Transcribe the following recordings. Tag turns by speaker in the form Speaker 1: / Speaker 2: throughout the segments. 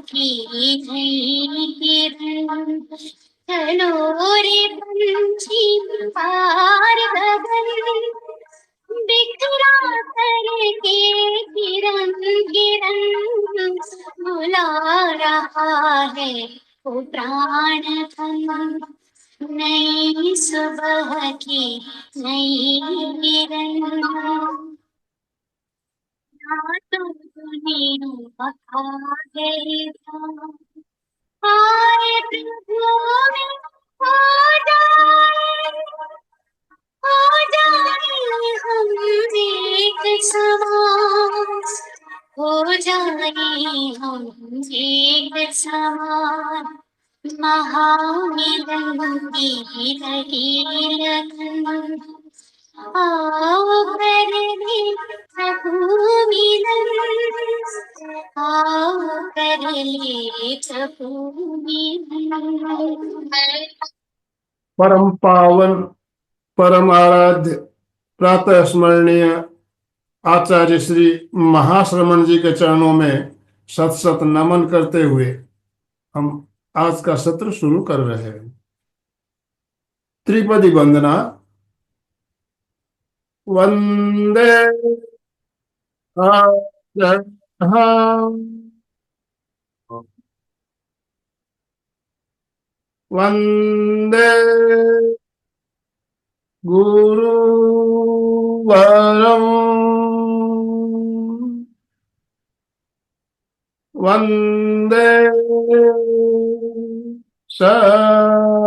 Speaker 1: की नई किरण, चलो रे पंछी पार गगन, बिखरा करके किरण किरण, बुला रहा है वो प्राण तन, नई सुबह की नई किरण, ना तो दुनिया आ गई था, आए प्रभु में हो जाए, हो जाए हम एक समान, हो जाए हम एक समान, महामिलन की रही लगन, आओ कर ले प्रभु मिलन, आओ कर ले प्रभु मिलन।
Speaker 2: परम पावन परम आराध्य प्रातः स्मरणीय आचार्य श्री महाश्रमण जी के चरणों में शत शत नमन करते हुए हम आज का सत्र शुरू कर रहे हैं। त्रिपदी वंदना। वंदे वंदे गुरुवरम, वंदे सत्यम।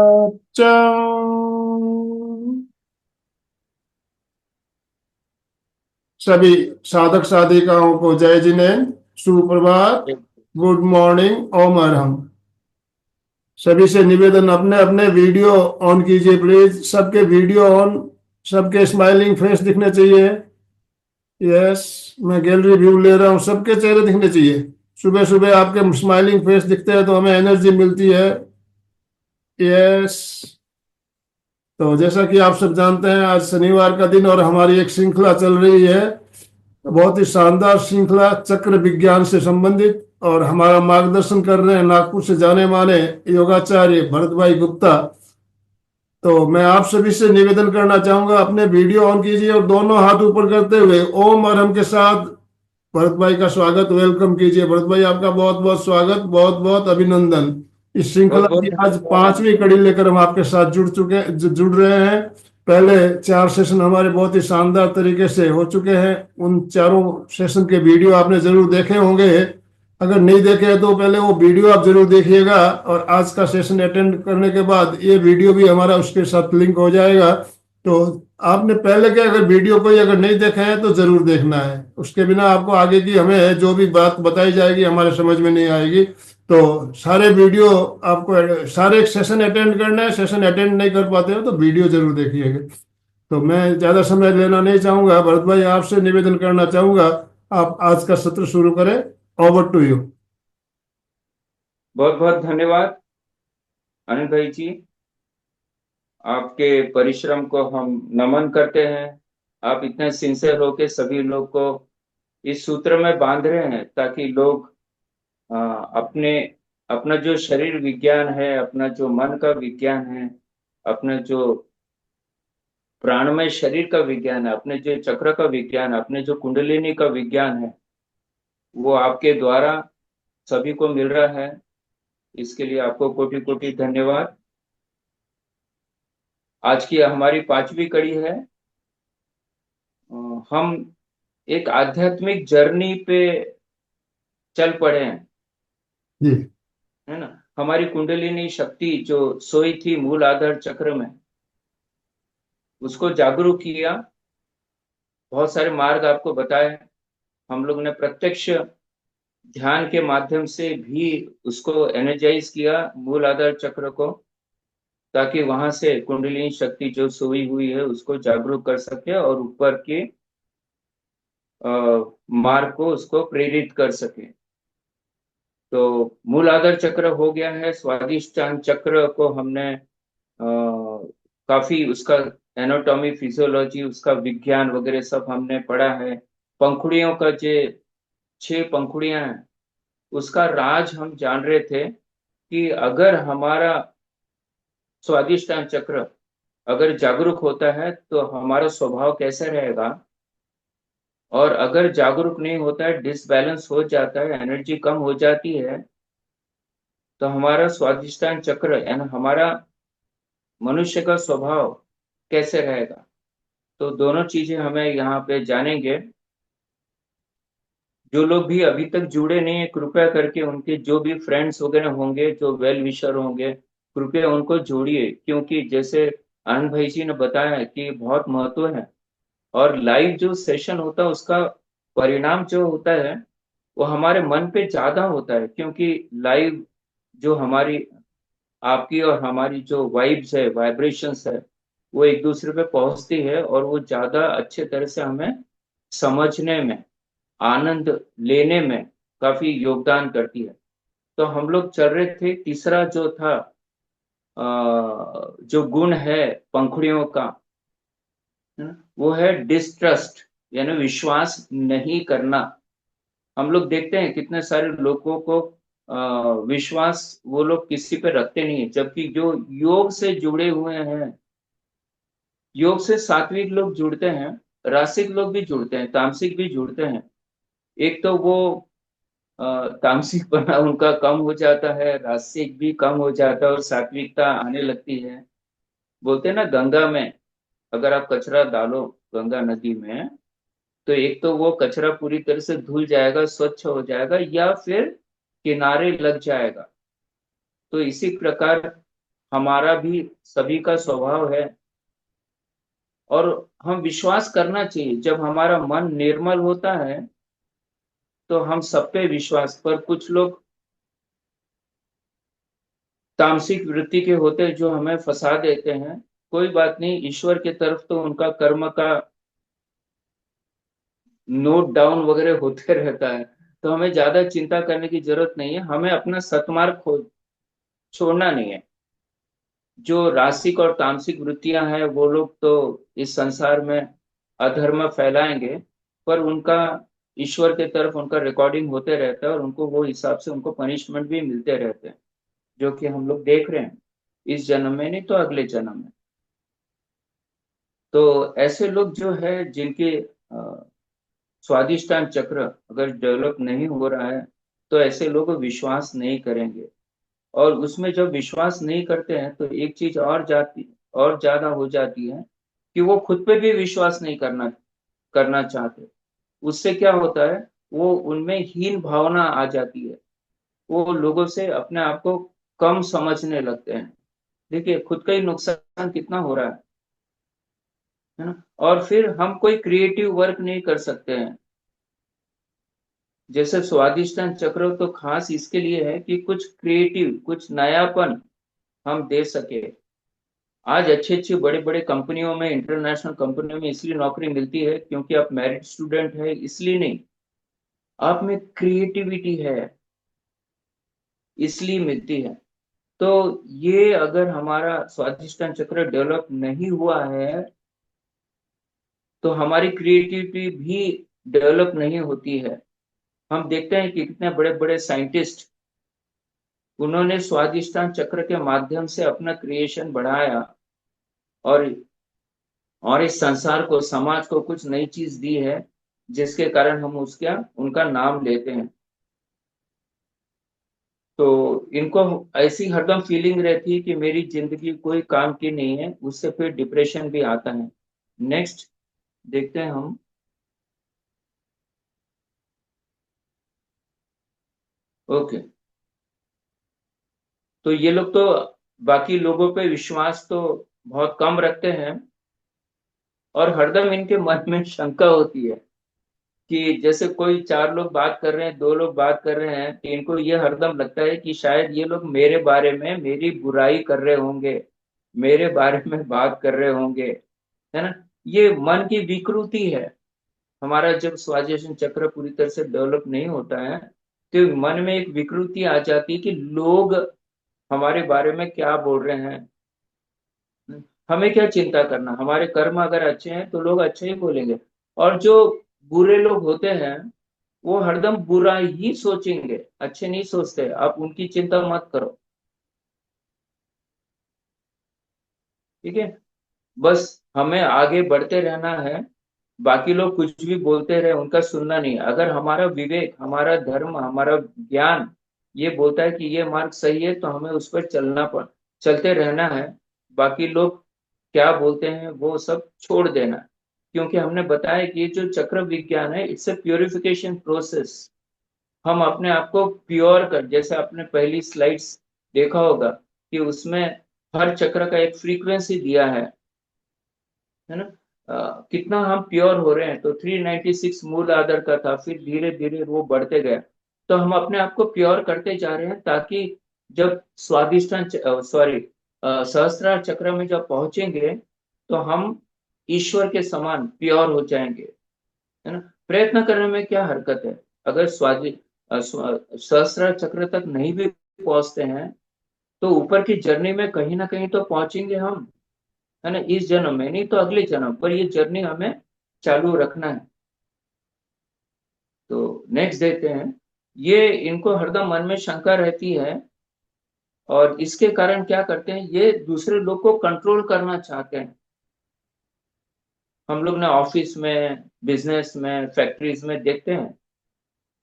Speaker 2: सभी साधक साधिकाओं को जय जिनेन्द्र, सुप्रभात, गुड मॉर्निंग, ओम अरहम। सभी से निवेदन, अपने अपने वीडियो ऑन कीजिए प्लीज। सबके वीडियो ऑन, सबके स्माइलिंग फेस दिखने चाहिए। यस, मैं गैलरी व्यू ले रहा हूँ, सबके चेहरे दिखने चाहिए। सुबह सुबह आपके स्माइलिंग फेस दिखते हैं तो हमें एनर्जी मिलती है। यस। तो जैसा कि आप सब जानते हैं, आज शनिवार का दिन और हमारी एक श्रृंखला चल रही है, बहुत ही शानदार श्रृंखला चक्र विज्ञान से संबंधित। और हमारा मार्गदर्शन कर रहे हैं नागपुर से जाने माने योगाचार्य भरत भाई गुप्ता। तो मैं आप सभी से निवेदन करना चाहूंगा, अपने वीडियो ऑन कीजिए और दोनों हाथ ऊपर करते हुए ओम और हम के साथ भरत भाई का स्वागत, वेलकम कीजिए। भरत भाई, आपका बहुत बहुत स्वागत, बहुत बहुत अभिनंदन। इस श्रृंखला
Speaker 3: बहुत
Speaker 2: की
Speaker 3: बहुत
Speaker 2: आज पांचवी कड़ी लेकर हम आपके साथ जुड़ रहे हैं। पहले 4 सेशन हमारे बहुत ही शानदार तरीके से हो चुके हैं। उन चारों सेशन के वीडियो आपने जरूर देखे होंगे। अगर नहीं देखे हैं तो पहले वो वीडियो आप जरूर देखिएगा, और आज का सेशन अटेंड करने के बाद ये वीडियो भी हमारा उसके साथ लिंक हो जाएगा। तो आपने पहले के अगर वीडियो कोई अगर नहीं देखे हैं तो जरूर देखना है, उसके बिना आपको आगे की हमें जो भी बात बताई जाएगी हमारे समझ में नहीं आएगी। तो सारे वीडियो आपको, सारे सेशन अटेंड करना है। सेशन अटेंड नहीं कर पाते हो तो वीडियो जरूर देखिएगा। तो मैं ज्यादा समय लेना नहीं चाहूंगा, भरत भाई आपसे निवेदन करना चाहूंगा, आप आज का सत्र शुरू करें। Over to you.
Speaker 3: बहुत धन्यवाद अनिल भाई जी, आपके परिश्रम को हम नमन करते हैं। आप इतने सिंसियर होके सभी लोग को इस सूत्र में बांध रहे हैं ताकि लोग अपने अपना जो शरीर विज्ञान है, अपना जो मन का विज्ञान है, अपना जो प्राणमय शरीर का विज्ञान है, अपने जो चक्र का विज्ञान है, अपने जो कुंडलिनी का विज्ञान है, वो आपके द्वारा सभी को मिल रहा है। इसके लिए आपको कोटि कोटि धन्यवाद। आज की हमारी पांचवी कड़ी है। हम एक आध्यात्मिक जर्नी पे चल पड़े हैं,
Speaker 2: जी।
Speaker 3: है ना। हमारी कुंडलिनी शक्ति जो सोई थी मूल आधार चक्र में, उसको जागरूक किया। बहुत सारे मार्ग आपको बताए। हम लोग ने प्रत्यक्ष ध्यान के माध्यम से भी उसको एनर्जाइज किया, मूल आधार चक्र को, ताकि वहां से कुंडलिनी शक्ति जो सोई हुई है उसको जागरूक कर सके और ऊपर के मार्ग को उसको प्रेरित कर सके। तो मूल आधार चक्र हो गया है। स्वादिष्टान चक्र को हमने काफी उसका एनाटॉमी, फिजियोलॉजी, उसका विज्ञान वगैरह सब हमने पढ़ा है। पंखुड़ियों का जो 6 पंखुड़ियां हैं उसका राज हम जान रहे थे कि अगर हमारा स्वादिष्टान चक्र अगर जागरूक होता है तो हमारा स्वभाव कैसा रहेगा, और अगर जागरूक नहीं होता है, डिसबैलेंस हो जाता है, एनर्जी कम हो जाती है, तो हमारा स्वादिष्टान चक्र यानी हमारा मनुष्य का स्वभाव कैसे रहेगा। तो दोनों चीजें हमें यहाँ पे जानेंगे। जो लोग भी अभी तक जुड़े नहीं है, कृपया करके उनके जो भी फ्रेंड्स वगैरह होंगे, जो वेल विशर होंगे, कृपया उनको जोड़िए, क्योंकि जैसे आनंद भाई जी ने बताया कि बहुत महत्व है। और लाइव जो सेशन होता है उसका परिणाम जो होता है वो हमारे मन पे ज्यादा होता है, क्योंकि लाइव जो हमारी आपकी और हमारी जो वाइब्स है, वाइब्रेशंस है, वो एक दूसरे पे पहुंचती है और वो ज्यादा अच्छे तरह से हमें समझने में, आनंद लेने में काफी योगदान करती है। तो हम लोग चल रहे थे, तीसरा जो था जो गुण है पंखुड़ियों का, है ना, वो है डिस्ट्रस्ट, यानी विश्वास नहीं करना। हम लोग देखते हैं कितने सारे लोगों को विश्वास वो लोग किसी पे रखते नहीं है, जबकि जो योग से जुड़े हुए हैं, योग से सात्विक लोग जुड़ते हैं, रासिक लोग भी जुड़ते हैं, तामसिक भी जुड़ते हैं। एक तो वो तामसिक पना उनका कम हो जाता है, रासिक भी कम हो जाता है और सात्विकता आने लगती है। बोलते हैं ना, गंगा में अगर आप कचरा डालो, गंगा नदी में, तो एक तो वो कचरा पूरी तरह से धुल जाएगा, स्वच्छ हो जाएगा, या फिर किनारे लग जाएगा। तो इसी प्रकार हमारा भी सभी का स्वभाव है, और हम विश्वास करना चाहिए। जब हमारा मन निर्मल होता है तो हम सब पे विश्वास, पर कुछ लोग तामसिक वृत्ति के होते हैं जो हमें फंसा देते हैं। कोई बात नहीं, ईश्वर की तरफ तो उनका कर्म का नोट डाउन वगैरह होते रहता है, तो हमें ज्यादा चिंता करने की जरूरत नहीं है। हमें अपना सतमार्ग छोड़ना नहीं है। जो रासिक और तामसिक वृत्तियां हैं वो लोग तो इस संसार में अधर्म फैलाएंगे, पर उनका ईश्वर की तरफ उनका रिकॉर्डिंग होते रहता है और उनको वो हिसाब से उनको पनिशमेंट भी मिलते रहते हैं, जो कि हम लोग देख रहे हैं इस जन्म में नहीं तो अगले जन्म में। तो ऐसे लोग जो है जिनके स्वादिष्टान चक्र अगर डेवलप नहीं हो रहा है, तो ऐसे लोग विश्वास नहीं करेंगे। और उसमें जब विश्वास नहीं करते हैं तो एक चीज और ज्यादा हो जाती है कि वो खुद पे भी विश्वास नहीं करना करना चाहते। उससे क्या होता है, वो उनमें हीन भावना आ जाती है, वो लोगों से अपने आप को कम समझने लगते हैं। देखिए खुद का ही नुकसान कितना हो रहा है ना। और फिर हम कोई क्रिएटिव वर्क नहीं कर सकते हैं। जैसे स्वादिष्टान चक्र तो खास इसके लिए है कि कुछ क्रिएटिव, कुछ नयापन हम दे सके। आज अच्छी अच्छी बड़े बड़े कंपनियों में, इंटरनेशनल कंपनियों में इसलिए नौकरी मिलती है क्योंकि आप मेरिट स्टूडेंट है, इसलिए नहीं, आप में क्रिएटिविटी है इसलिए मिलती है। तो ये अगर हमारा स्वादिष्टान चक्र डेवलप नहीं हुआ है तो हमारी क्रिएटिविटी भी डेवलप नहीं होती है। हम देखते हैं कि कितने बड़े बड़े साइंटिस्ट, उन्होंने स्वादिष्टान चक्र के माध्यम से अपना क्रिएशन बढ़ाया और इस संसार को, समाज को कुछ नई चीज दी है, जिसके कारण हम उसका उनका नाम लेते हैं। तो इनको ऐसी हरदम फीलिंग रहती है कि मेरी जिंदगी कोई काम की नहीं है, उससे फिर डिप्रेशन भी आता है। नेक्स्ट देखते हैं हम। ओके, तो ये लोग तो बाकी लोगों पे विश्वास तो बहुत कम रखते हैं, और हरदम इनके मन में शंका होती है कि जैसे कोई चार लोग बात कर रहे हैं, दो लोग बात कर रहे हैं, तो इनको ये हरदम लगता है कि शायद ये लोग मेरे बारे में मेरी बुराई कर रहे होंगे, मेरे बारे में बात कर रहे होंगे, है ना। ये मन की विकृति है। हमारा जब स्वादिष्टान चक्र पूरी तरह से डेवलप नहीं होता है तो मन में एक विकृति आ जाती है कि लोग हमारे बारे में क्या बोल रहे हैं, हमें क्या चिंता करना, हमारे कर्म अगर अच्छे हैं तो लोग अच्छे ही बोलेंगे। और जो बुरे लोग होते हैं वो हरदम बुरा ही सोचेंगे, अच्छे नहीं सोचते। आप उनकी चिंता मत करो, ठीक है। बस हमें आगे बढ़ते रहना है। बाकी लोग कुछ भी बोलते रहे, उनका सुनना नहीं। अगर हमारा विवेक, हमारा धर्म, हमारा ज्ञान ये बोलता है कि ये मार्ग सही है, तो हमें उस पर चलते रहना है। बाकी लोग क्या बोलते हैं वो सब छोड़ देना है। क्योंकि हमने बताया कि ये जो चक्र विज्ञान है, इट्स ए प्योरिफिकेशन प्रोसेस। हम अपने आप को प्योर कर, जैसे आपने पहली स्लाइड्स देखा होगा कि उसमें हर चक्र का एक फ्रीक्वेंसी दिया है ना। कितना हम प्योर हो रहे हैं। तो 396 मूल आधार का था, फिर धीरे धीरे वो बढ़ते गया। तो हम अपने आप को प्योर करते जा रहे हैं, ताकि जब स्वादिष्टान सॉरी सहस्त्रार चक्र में जब पहुंचेंगे, तो हम ईश्वर के समान प्योर हो जाएंगे, है ना। प्रयत्न करने में क्या हरकत है। अगर सहस्त्रार चक्र तक नहीं भी पहुंचते हैं, तो ऊपर की जर्नी में कहीं ना कहीं तो पहुंचेंगे हम, है ना। इस जन्म में नहीं तो अगले जन्म पर ये जर्नी हमें चालू रखना है। तो नेक्स्ट देते हैं। ये इनको हरदम मन में शंका रहती है, और इसके कारण क्या करते हैं, ये दूसरे लोग को कंट्रोल करना चाहते हैं। हम लोग ना ऑफिस में, बिजनेस में, फैक्ट्रीज में देखते हैं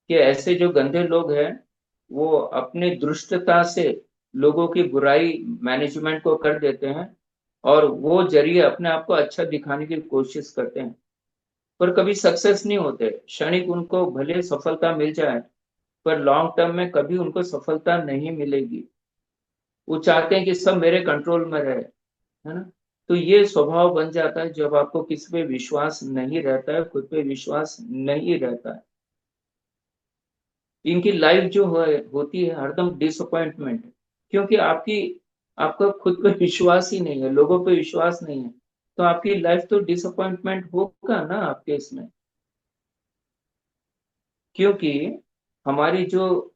Speaker 3: कि ऐसे जो गंदे लोग हैं, वो अपनी दुष्टता से लोगों की बुराई मैनेजमेंट को कर देते हैं, और वो जरिए अपने आप को अच्छा दिखाने की कोशिश करते हैं। पर कभी सक्सेस नहीं होते। क्षणिक उनको भले सफलता मिल जाए, पर लॉन्ग टर्म में कभी उनको सफलता नहीं मिलेगी। वो चाहते हैं कि सब मेरे कंट्रोल में रहे, है ना। तो ये स्वभाव बन जाता है जब आपको किसी पे विश्वास नहीं रहता है, खुद पे विश्वास नहीं रहता है। इनकी लाइफ जो होती है हरदम डिसअपॉइंटमेंट, क्योंकि आपका खुद पे विश्वास ही नहीं है, लोगों पे विश्वास नहीं है। तो आपकी लाइफ तो डिसअपॉइंटमेंट होगा ना आपके इसमें। क्योंकि हमारी जो,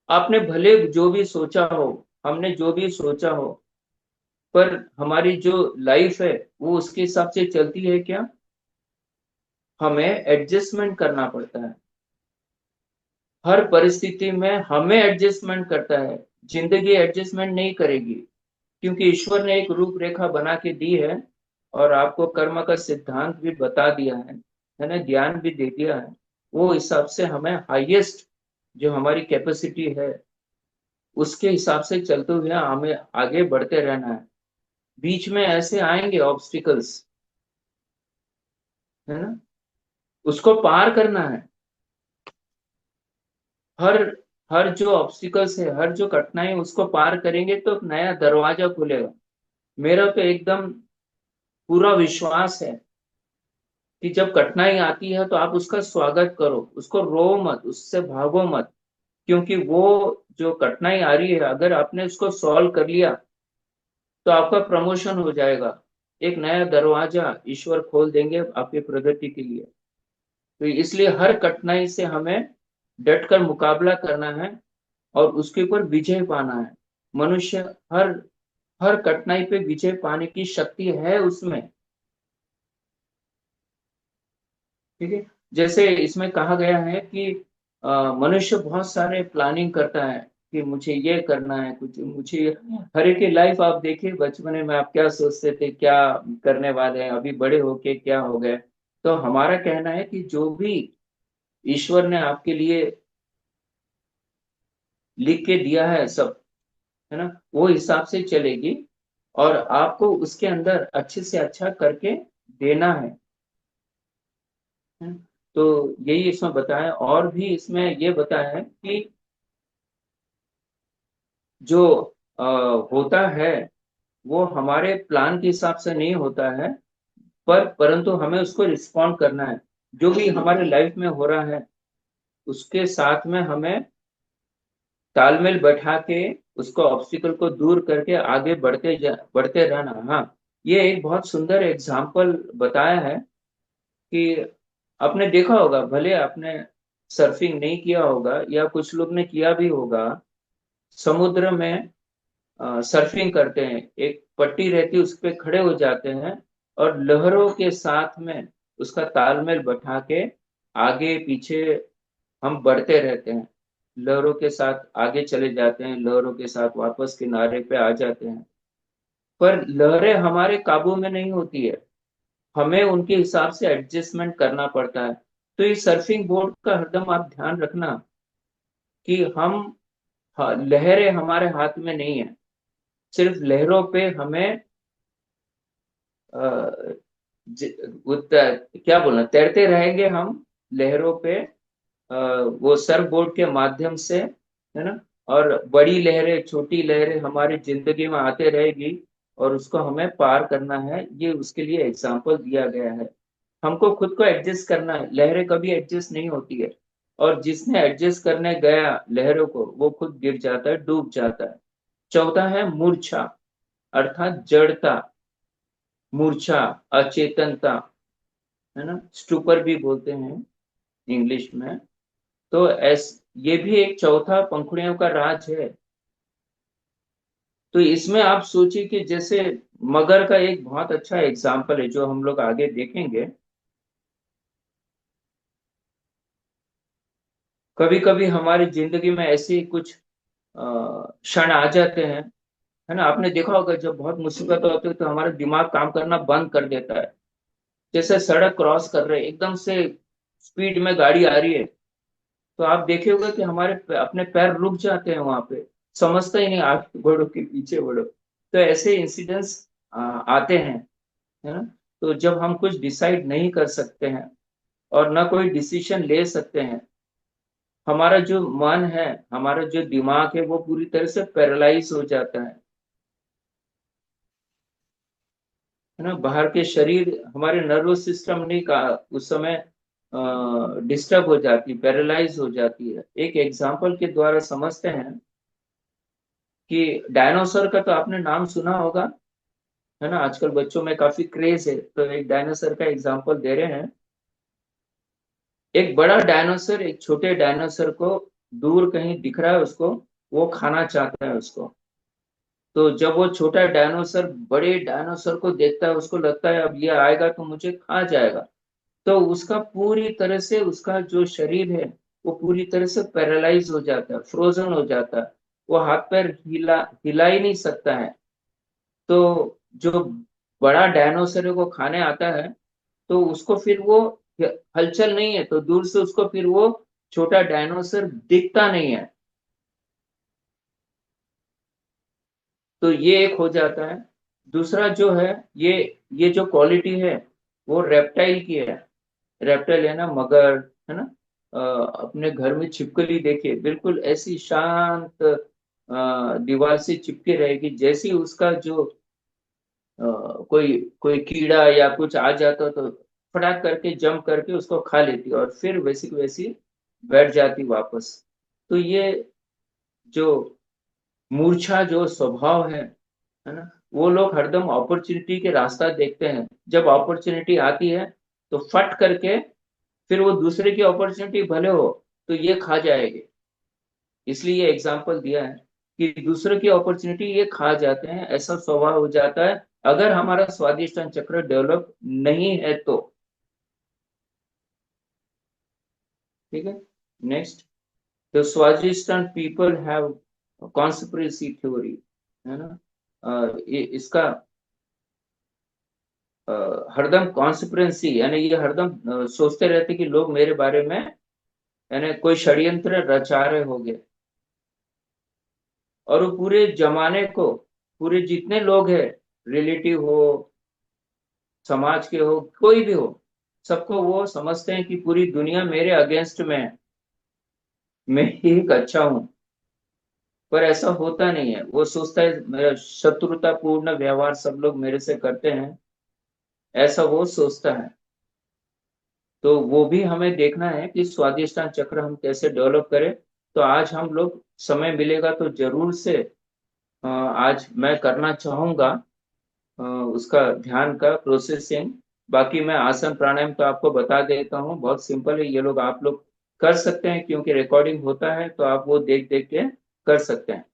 Speaker 3: आपने भले जो भी सोचा हो, हमने जो भी सोचा हो, पर हमारी जो लाइफ है वो उसके हिसाब से चलती है क्या। हमें एडजस्टमेंट करना पड़ता है। हर परिस्थिति में हमें एडजस्टमेंट करता है। जिंदगी एडजस्टमेंट नहीं करेगी, क्योंकि ईश्वर ने एक रूपरेखा बना के दी है, और आपको कर्म का सिद्धांत भी बता दिया है ना, ज्ञान भी दे दिया है। वो हिसाब से हमें हाईएस्ट जो हमारी कैपेसिटी है, उसके हिसाब से चलते हुए हमें आगे बढ़ते रहना है। बीच में ऐसे आएंगे ऑब्स्टिकल्स, है ना, उसको पार करना है। हर हर जो ऑब्स्टिकल्स है, हर जो कठिनाई, उसको पार करेंगे तो एक नया दरवाजा खुलेगा। मेरा तो एकदम पूरा विश्वास है कि जब कठिनाई आती है तो आप उसका स्वागत करो, उसको रो मत, उससे भागो मत। क्योंकि वो जो कठिनाई आ रही है, अगर आपने उसको सॉल्व कर लिया, तो आपका प्रमोशन हो जाएगा। एक नया दरवाजा ईश्वर खोल देंगे आपकी प्रगति के लिए। तो इसलिए हर कठिनाई से हमें डट कर मुकाबला करना है, और उसके ऊपर विजय पाना है। मनुष्य हर हर कठिनाई पे विजय पाने की शक्ति है उसमें, ठीक है। जैसे इसमें कहा गया है कि मनुष्य बहुत सारे प्लानिंग करता है कि मुझे ये करना है, कुछ मुझे, हर एक की लाइफ आप देखिए, बचपन में आप क्या सोचते थे, क्या करने वाले हैं, अभी बड़े होके क्या हो गए। तो हमारा कहना है कि जो भी ईश्वर ने आपके लिए लिख के दिया है सब, है ना, वो हिसाब से चलेगी, और आपको उसके अंदर अच्छे से अच्छा करके देना है। तो यही इसमें बताया, और भी इसमें ये बताया है कि जो अ, होता है वो हमारे प्लान के हिसाब से नहीं होता है, परंतु हमें उसको रिस्पॉन्ड करना है। जो भी हमारे लाइफ में हो रहा है, उसके साथ में हमें तालमेल बैठा के, उसको ऑब्स्टिकल को दूर करके आगे बढ़ते रहना। हाँ, ये एक बहुत सुंदर एग्जाम्पल बताया है कि आपने देखा होगा, भले आपने सर्फिंग नहीं किया होगा या कुछ लोग ने किया भी होगा, समुद्र में सर्फिंग करते हैं, एक पट्टी रहती है, उस पे खड़े हो जाते हैं, और लहरों के साथ में उसका तालमेल बैठा के आगे पीछे हम बढ़ते रहते हैं, लहरों के साथ आगे चले जाते हैं, लहरों के साथ वापस किनारे पे आ जाते हैं। पर लहरें हमारे काबू में नहीं होती है, हमें उनके हिसाब से एडजस्टमेंट करना पड़ता है। तो इस सर्फिंग बोर्ड का हरदम आप ध्यान रखना कि लहरें हमारे हाथ में नहीं है, सिर्फ लहरों पे हमें अ, क्या बोलना, तैरते रहेंगे हम लहरों पे, वो सर्फ बोर्ड के माध्यम से, है ना। और बड़ी लहरें छोटी लहरें हमारी जिंदगी में आते रहेगी और उसको हमें पार करना है, ये उसके लिए एग्जाम्पल दिया गया है। हमको खुद को एडजस्ट करना है, लहरें कभी एडजस्ट नहीं होती है, और जिसने एडजस्ट करने गया लहरों को वो खुद गिर जाता है, डूब जाता है। चौथा है मूर्छा, अर्थात जड़ता, मूर्छा, अचेतनता, है ना, स्टूपर भी बोलते हैं इंग्लिश में। तो ये भी एक चौथा पंखुड़ियों का राज है। तो इसमें आप सोचिए कि जैसे मगर का एक बहुत अच्छा एग्जाम्पल है जो हम लोग आगे देखेंगे। कभी कभी हमारी जिंदगी में ऐसे कुछ क्षण आ जाते हैं, है ना। आपने देखा होगा जब बहुत मुसीबत होती है तो हमारा दिमाग काम करना बंद कर देता है। जैसे सड़क क्रॉस कर रहे हैं, एकदम से स्पीड में गाड़ी आ रही है, तो आप देखे होगा कि अपने पैर रुक जाते हैं वहां पे, समझता ही नहीं आगे बढ़ो कि पीछे बढ़ो। तो ऐसे इंसिडेंट्स आते हैं, है ना। तो जब हम कुछ डिसाइड नहीं कर सकते हैं और ना कोई डिसीजन ले सकते हैं, हमारा जो मन है, हमारा जो दिमाग है वो पूरी तरह से पैरालाइज हो जाता है ना। बाहर के शरीर, हमारे नर्वस सिस्टम नहीं का उस समय डिस्टर्ब हो जाती, पैरालाइज हो जाती है। एक एग्जांपल के द्वारा समझते हैं कि डायनासोर का तो आपने नाम सुना होगा, है ना। आजकल बच्चों में काफी क्रेज है, तो एक डायनासोर का एग्जांपल दे रहे हैं। एक बड़ा डायनासोर एक छोटे डायनासोर को दूर कहीं दिख रहा है, उसको वो खाना चाहता है उसको। तो जब वो छोटा डायनासोर बड़े डायनासोर को देखता है, उसको लगता है अब ये आएगा तो मुझे खा जाएगा। तो उसका पूरी तरह से उसका जो शरीर है वो पूरी तरह से पैरालाइज हो जाता है, फ्रोजन हो जाता है। वो हाथ पैर हिला ही नहीं सकता है। तो जो बड़ा डायनासोर को खाने आता है, तो उसको फिर वो हलचल नहीं है, तो दूर से उसको फिर वो छोटा डायनासोर दिखता नहीं है। तो ये एक हो जाता है। दूसरा जो है, ये जो क्वालिटी है वो रेप्टाइल की है। रेप्टाइल है ना, मगर, है ना। अपने घर में छिपकली देखिए, बिल्कुल ऐसी शांत दीवार से चिपके रहेगी, जैसी उसका जो कोई कोई कीड़ा या कुछ आ जाता तो फटाक करके जंप करके उसको खा लेती और फिर वैसी की वैसी बैठ जाती वापस। तो ये जो मूर्छा जो स्वभाव है ना, वो लोग हरदम अपॉर्चुनिटी के रास्ता देखते हैं। जब अपॉर्चुनिटी आती है तो फट करके फिर वो दूसरे की अपॉर्चुनिटी भले हो तो ये खा जाएंगे। इसलिए ये एग्जाम्पल दिया है कि दूसरे की अपॉर्चुनिटी ये खा जाते हैं, ऐसा स्वभाव हो जाता है अगर हमारा स्वादिष्टान चक्र डेवलप नहीं है तो। ठीक है, next. The Swadhisthana people have conspiracy theory, है ना। इसका हरदम कॉन्स्पिरेंसी यानी ये हरदम सोचते रहते कि लोग मेरे बारे में, यानी कोई षड्यंत्र रचा रहे होंगे। और वो पूरे जमाने को, पूरे जितने लोग हैं, रिलेटिव हो, समाज के हो, कोई भी हो, सबको वो समझते हैं कि पूरी दुनिया मेरे अगेंस्ट में है, मैं ही एक अच्छा हूं। पर ऐसा होता नहीं है, वो सोचता है मेरा शत्रुतापूर्ण व्यवहार सब लोग मेरे से करते हैं, ऐसा वो सोचता है। तो वो भी हमें देखना है कि स्वादिष्टान चक्र हम कैसे डेवलप करें। तो आज हम लोग समय मिलेगा तो जरूर से आज मैं करना चाहूंगा उसका ध्यान का प्रोसेसिंग। बाकी मैं आसन प्राणायाम तो आपको बता देता हूँ, बहुत सिंपल है, ये लोग आप लोग कर सकते हैं क्योंकि रिकॉर्डिंग होता है, तो आप वो देख देख के कर सकते हैं।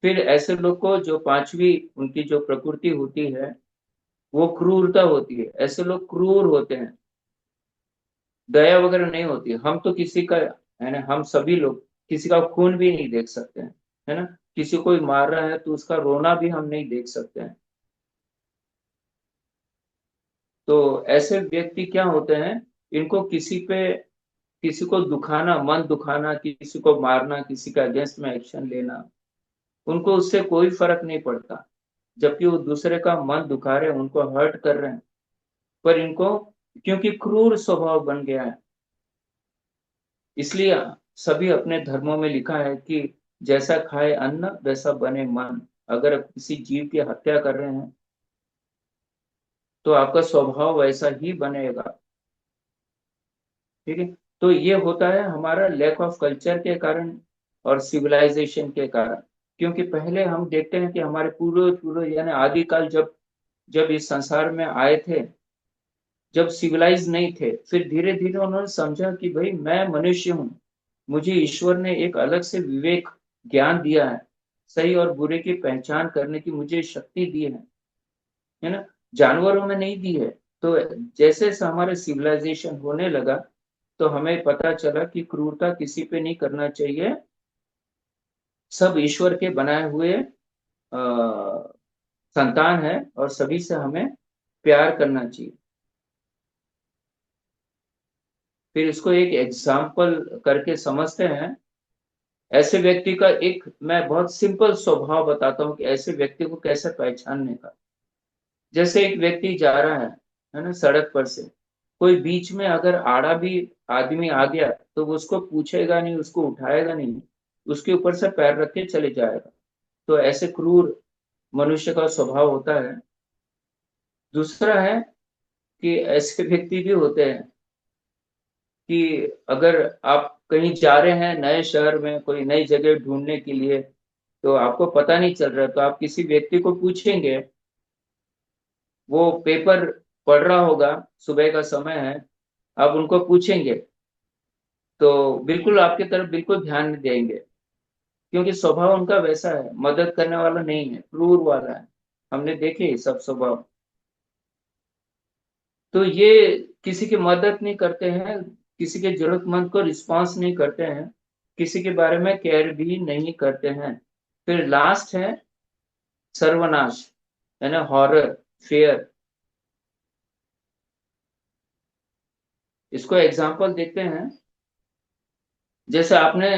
Speaker 3: फिर ऐसे लोग को जो पांचवी उनकी जो प्रकृति होती है वो क्रूरता होती है, ऐसे लोग क्रूर होते हैं, दया वगैरह नहीं होती। हम तो किसी का है ना। हम सभी लोग किसी का खून भी नहीं देख सकते हैं, है ना। किसी को मार रहा है तो उसका रोना भी हम नहीं देख सकते हैं। तो ऐसे व्यक्ति क्या होते हैं, इनको किसी को दुखाना, मन दुखाना, किसी को मारना, किसी का अगेंस्ट में एक्शन लेना, उनको उससे कोई फर्क नहीं पड़ता। जबकि वो दूसरे का मन दुखा रहे हैं, उनको हर्ट कर रहे हैं, पर इनको, क्योंकि क्रूर स्वभाव बन गया है, इसलिए सभी अपने धर्मों में लिखा है कि जैसा खाए अन्न वैसा बने मन। अगर आप किसी जीव की हत्या कर रहे हैं तो आपका स्वभाव वैसा ही बनेगा। ठीक है। तो ये होता है हमारा लैक ऑफ कल्चर के कारण और सिविलाइजेशन के कारण। क्योंकि पहले हम देखते हैं कि हमारे पूर्वज यानी आदिकाल जब जब इस संसार में आए थे, जब सिविलाइज नहीं थे, फिर धीरे धीरे उन्होंने समझा कि भाई मैं मनुष्य हूँ, मुझे ईश्वर ने एक अलग से विवेक ज्ञान दिया है, सही और बुरे की पहचान करने की मुझे शक्ति दी है ना, जानवरों में नहीं दी है। तो जैसे से हमारा सिविलाइजेशन होने लगा तो हमें पता चला कि क्रूरता किसी पे नहीं करना चाहिए, सब ईश्वर के बनाए हुए संतान है और सभी से हमें प्यार करना चाहिए। फिर इसको एक एग्जाम्पल करके समझते हैं। ऐसे व्यक्ति का एक मैं बहुत सिंपल स्वभाव बताता हूँ कि ऐसे व्यक्ति को कैसे पहचानने का। जैसे एक व्यक्ति जा रहा है ना, सड़क पर से, कोई बीच में अगर आड़ा भी आदमी आ गया तो वो उसको पूछेगा नहीं, उसको उठाएगा नहीं, उसके ऊपर से पैर रख के चले जाएगा। तो ऐसे क्रूर मनुष्य का स्वभाव होता है। दूसरा है कि ऐसे व्यक्ति भी होते हैं कि अगर आप कहीं जा रहे हैं नए शहर में, कोई नई जगह ढूंढने के लिए, तो आपको पता नहीं चल रहा, तो आप किसी व्यक्ति को पूछेंगे, वो पेपर पढ़ रहा होगा, सुबह का समय है, आप उनको पूछेंगे तो बिल्कुल आपकी तरफ बिल्कुल ध्यान नहीं देंगे, क्योंकि स्वभाव उनका वैसा है, मदद करने वाला नहीं है, क्रूर वाला है। हमने देखे ये सब स्वभाव। तो ये किसी की मदद नहीं करते हैं, किसी के जरूरतमंद को रिस्पॉन्स नहीं करते हैं, किसी के बारे में केयर भी नहीं करते हैं। फिर लास्ट है सर्वनाश, यानी हॉरर, फेयर। इसको एग्जाम्पल देखते हैं। जैसे आपने,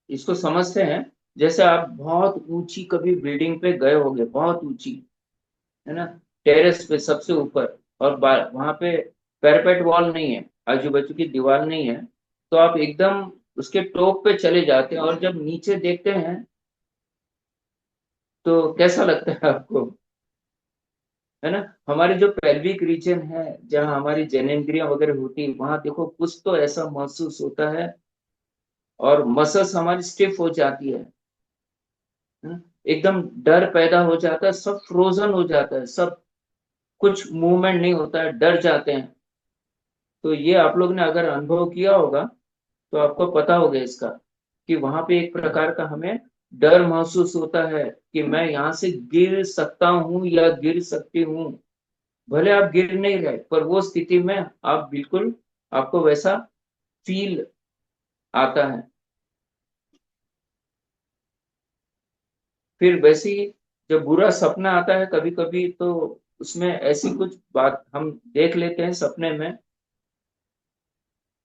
Speaker 3: इसको समझते हैं, जैसे आप बहुत ऊंची कभी बिल्डिंग पे गए होंगे, बहुत ऊंची, है ना, टेरेस पे सबसे ऊपर, और वहां पे पैरापेट वॉल नहीं है, आजू बाजू की दीवार नहीं है, तो आप एकदम उसके टॉप पे चले जाते हैं और जब नीचे देखते हैं तो कैसा लगता है आपको, है ना। हमारी जो पेल्विक रीजन है, जहाँ हमारी जनेंद्रियां वगैरह होती है, वहां देखो कुछ तो ऐसा महसूस होता है और मसल्स हमारी स्टिफ हो जाती है? एकदम डर पैदा हो जाता है, सब फ्रोजन हो जाता है, सब कुछ मूवमेंट नहीं होता है, डर जाते हैं। तो ये आप लोग ने अगर अनुभव किया होगा तो आपको पता होगा इसका, कि वहां पे एक प्रकार का हमें डर महसूस होता है कि मैं यहाँ से गिर सकता हूँ या गिर सकती हूँ। भले आप गिर नहीं रहे, पर वो स्थिति में आप बिल्कुल, आपको वैसा फील आता है। फिर वैसे ही जब बुरा सपना आता है कभी कभी, तो उसमें ऐसी कुछ बात हम देख लेते हैं सपने में,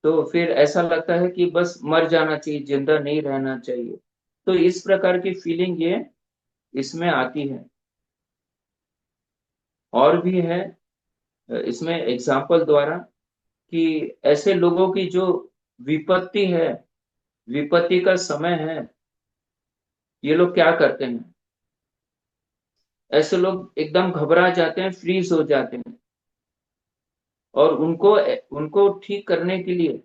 Speaker 3: तो फिर ऐसा लगता है कि बस मर जाना चाहिए, जिंदा नहीं रहना चाहिए। तो इस प्रकार की फीलिंग ये इसमें आती है। और भी है इसमें एग्जाम्पल द्वारा, कि ऐसे लोगों की जो विपत्ति है, विपत्ति का समय है, ये लोग क्या करते हैं, ऐसे लोग एकदम घबरा जाते हैं, फ्रीज हो जाते हैं, और उनको उनको ठीक करने के लिए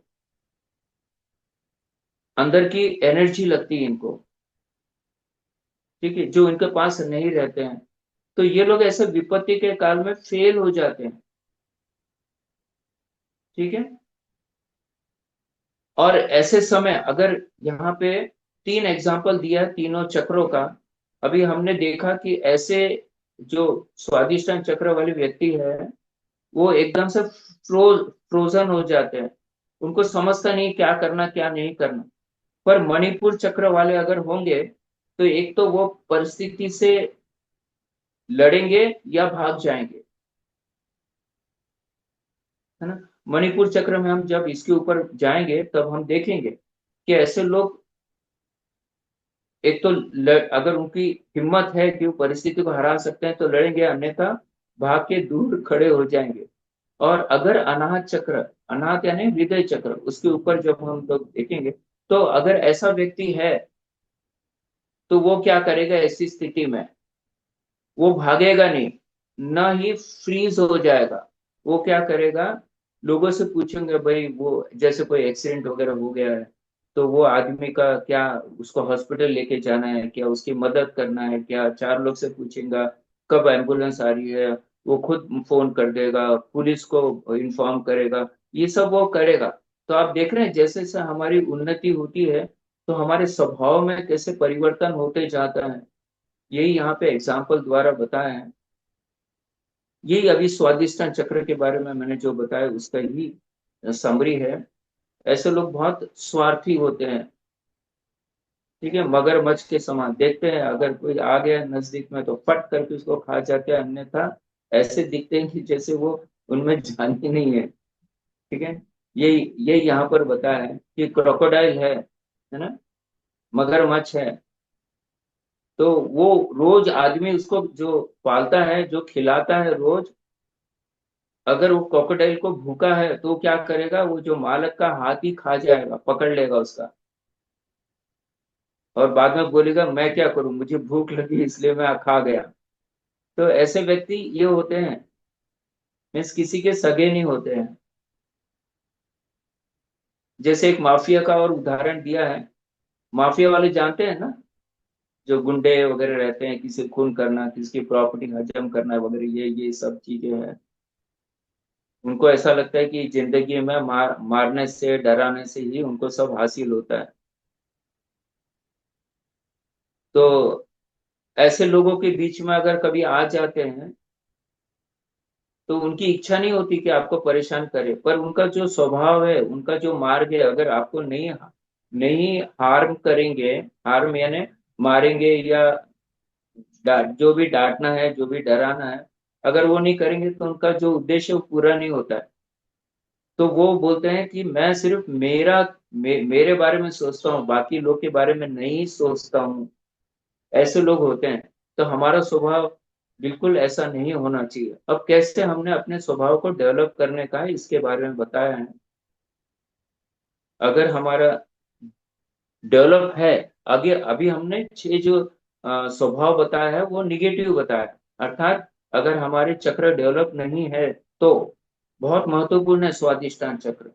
Speaker 3: अंदर की एनर्जी लगती है इनको, ठीक है, जो इनके पास नहीं रहते हैं। तो ये लोग ऐसे विपत्ति के काल में फेल हो जाते हैं। ठीक है। और ऐसे समय अगर यहाँ पे तीन एग्जाम्पल दिया है तीनों चक्रों का, अभी हमने देखा कि ऐसे जो स्वादिष्टान चक्र वाले व्यक्ति है, वो एकदम से फ्रोजन हो जाते हैं, उनको समझता नहीं क्या करना क्या नहीं करना। पर मणिपुर चक्र वाले अगर होंगे तो एक तो वो परिस्थिति से लड़ेंगे या भाग जाएंगे, है ना। मणिपुर चक्र में हम जब इसके ऊपर जाएंगे तब हम देखेंगे कि ऐसे लोग एक तो अगर उनकी हिम्मत है कि वो परिस्थिति को हरा सकते हैं तो लड़ेंगे, अन्यथा भाग के दूर खड़े हो जाएंगे। और अगर अनाहत चक्र, अनाहत यानी हृदय चक्र, उसके ऊपर जब हम लोग देखेंगे तो अगर ऐसा व्यक्ति है तो वो क्या करेगा ऐसी स्थिति में, वो भागेगा नहीं, न ही फ्रीज हो जाएगा। वो क्या करेगा, लोगों से पूछेंगे भाई, वो जैसे कोई एक्सीडेंट वगैरह हो गया है तो वो आदमी का क्या, उसको हॉस्पिटल लेके जाना है क्या, उसकी मदद करना है क्या, चार लोग से पूछेगा कब एम्बुलेंस आ रही है, वो खुद फोन कर देगा, पुलिस को इन्फॉर्म करेगा, ये सब वो करेगा। तो आप देख रहे हैं जैसे जैसे हमारी उन्नति होती है तो हमारे स्वभाव में कैसे परिवर्तन होते जाता है, यही यहाँ पे एग्जाम्पल द्वारा बताया है। यही अभी स्वादिष्टान चक्र के बारे में मैंने जो बताया उसका ही समरी है। ऐसे लोग बहुत स्वार्थी होते हैं, ठीक है, मगरमच्छ के समान देखते हैं, अगर कोई आ गया नजदीक में तो फट करके उसको खा जाते हैं, अन्यथा ऐसे दिखते हैं कि जैसे वो उनमें जान ही नहीं है, ठीक है। यही यही यहाँ पर बताया है कि क्रोकोडाइल है ना, मगरमच्छ है, तो वो रोज आदमी उसको जो पालता है, जो खिलाता है रोज, अगर वो क्रोकोडाइल को भूखा है तो क्या करेगा, वो जो मालक का हाथ ही खा जाएगा, पकड़ लेगा उसका, और बाद में बोलेगा मैं क्या करूं, मुझे भूख लगी इसलिए मैं खा गया। तो ऐसे व्यक्ति ये होते हैं, मीन्स किसी के सगे नहीं होते हैं। जैसे एक माफिया का और उदाहरण दिया है, माफिया वाले जानते हैं ना, जो गुंडे वगैरह रहते हैं, किसी खून करना, किसी की प्रॉपर्टी हजम करना वगैरह, ये सब चीजें हैं। उनको ऐसा लगता है कि जिंदगी में मारने से, डराने से ही उनको सब हासिल होता है। तो ऐसे लोगों के बीच में अगर कभी आ जाते हैं तो उनकी इच्छा नहीं होती कि आपको परेशान करे, पर उनका जो स्वभाव है, उनका जो मार्ग है, अगर आपको नहीं नहीं हार्म करेंगे, हार्म यानी मारेंगे या जो भी डांटना है, जो भी डराना है, अगर वो नहीं करेंगे तो उनका जो उद्देश्य है वो पूरा नहीं होता है। तो वो बोलते हैं कि मैं सिर्फ मेरे बारे में सोचता हूँ, बाकी लोग के बारे में नहीं सोचता हूँ। ऐसे लोग होते हैं। तो हमारा स्वभाव बिल्कुल ऐसा नहीं होना चाहिए। अब कैसे हमने अपने स्वभाव को डेवलप करने का है इसके बारे में बताया है। अगर हमारा डेवलप है, आगे अभी हमने छह जो स्वभाव बताया है वो निगेटिव बताया है। अर्थात अगर हमारे चक्र डेवलप नहीं है तो बहुत महत्वपूर्ण है स्वादिष्टान चक्र।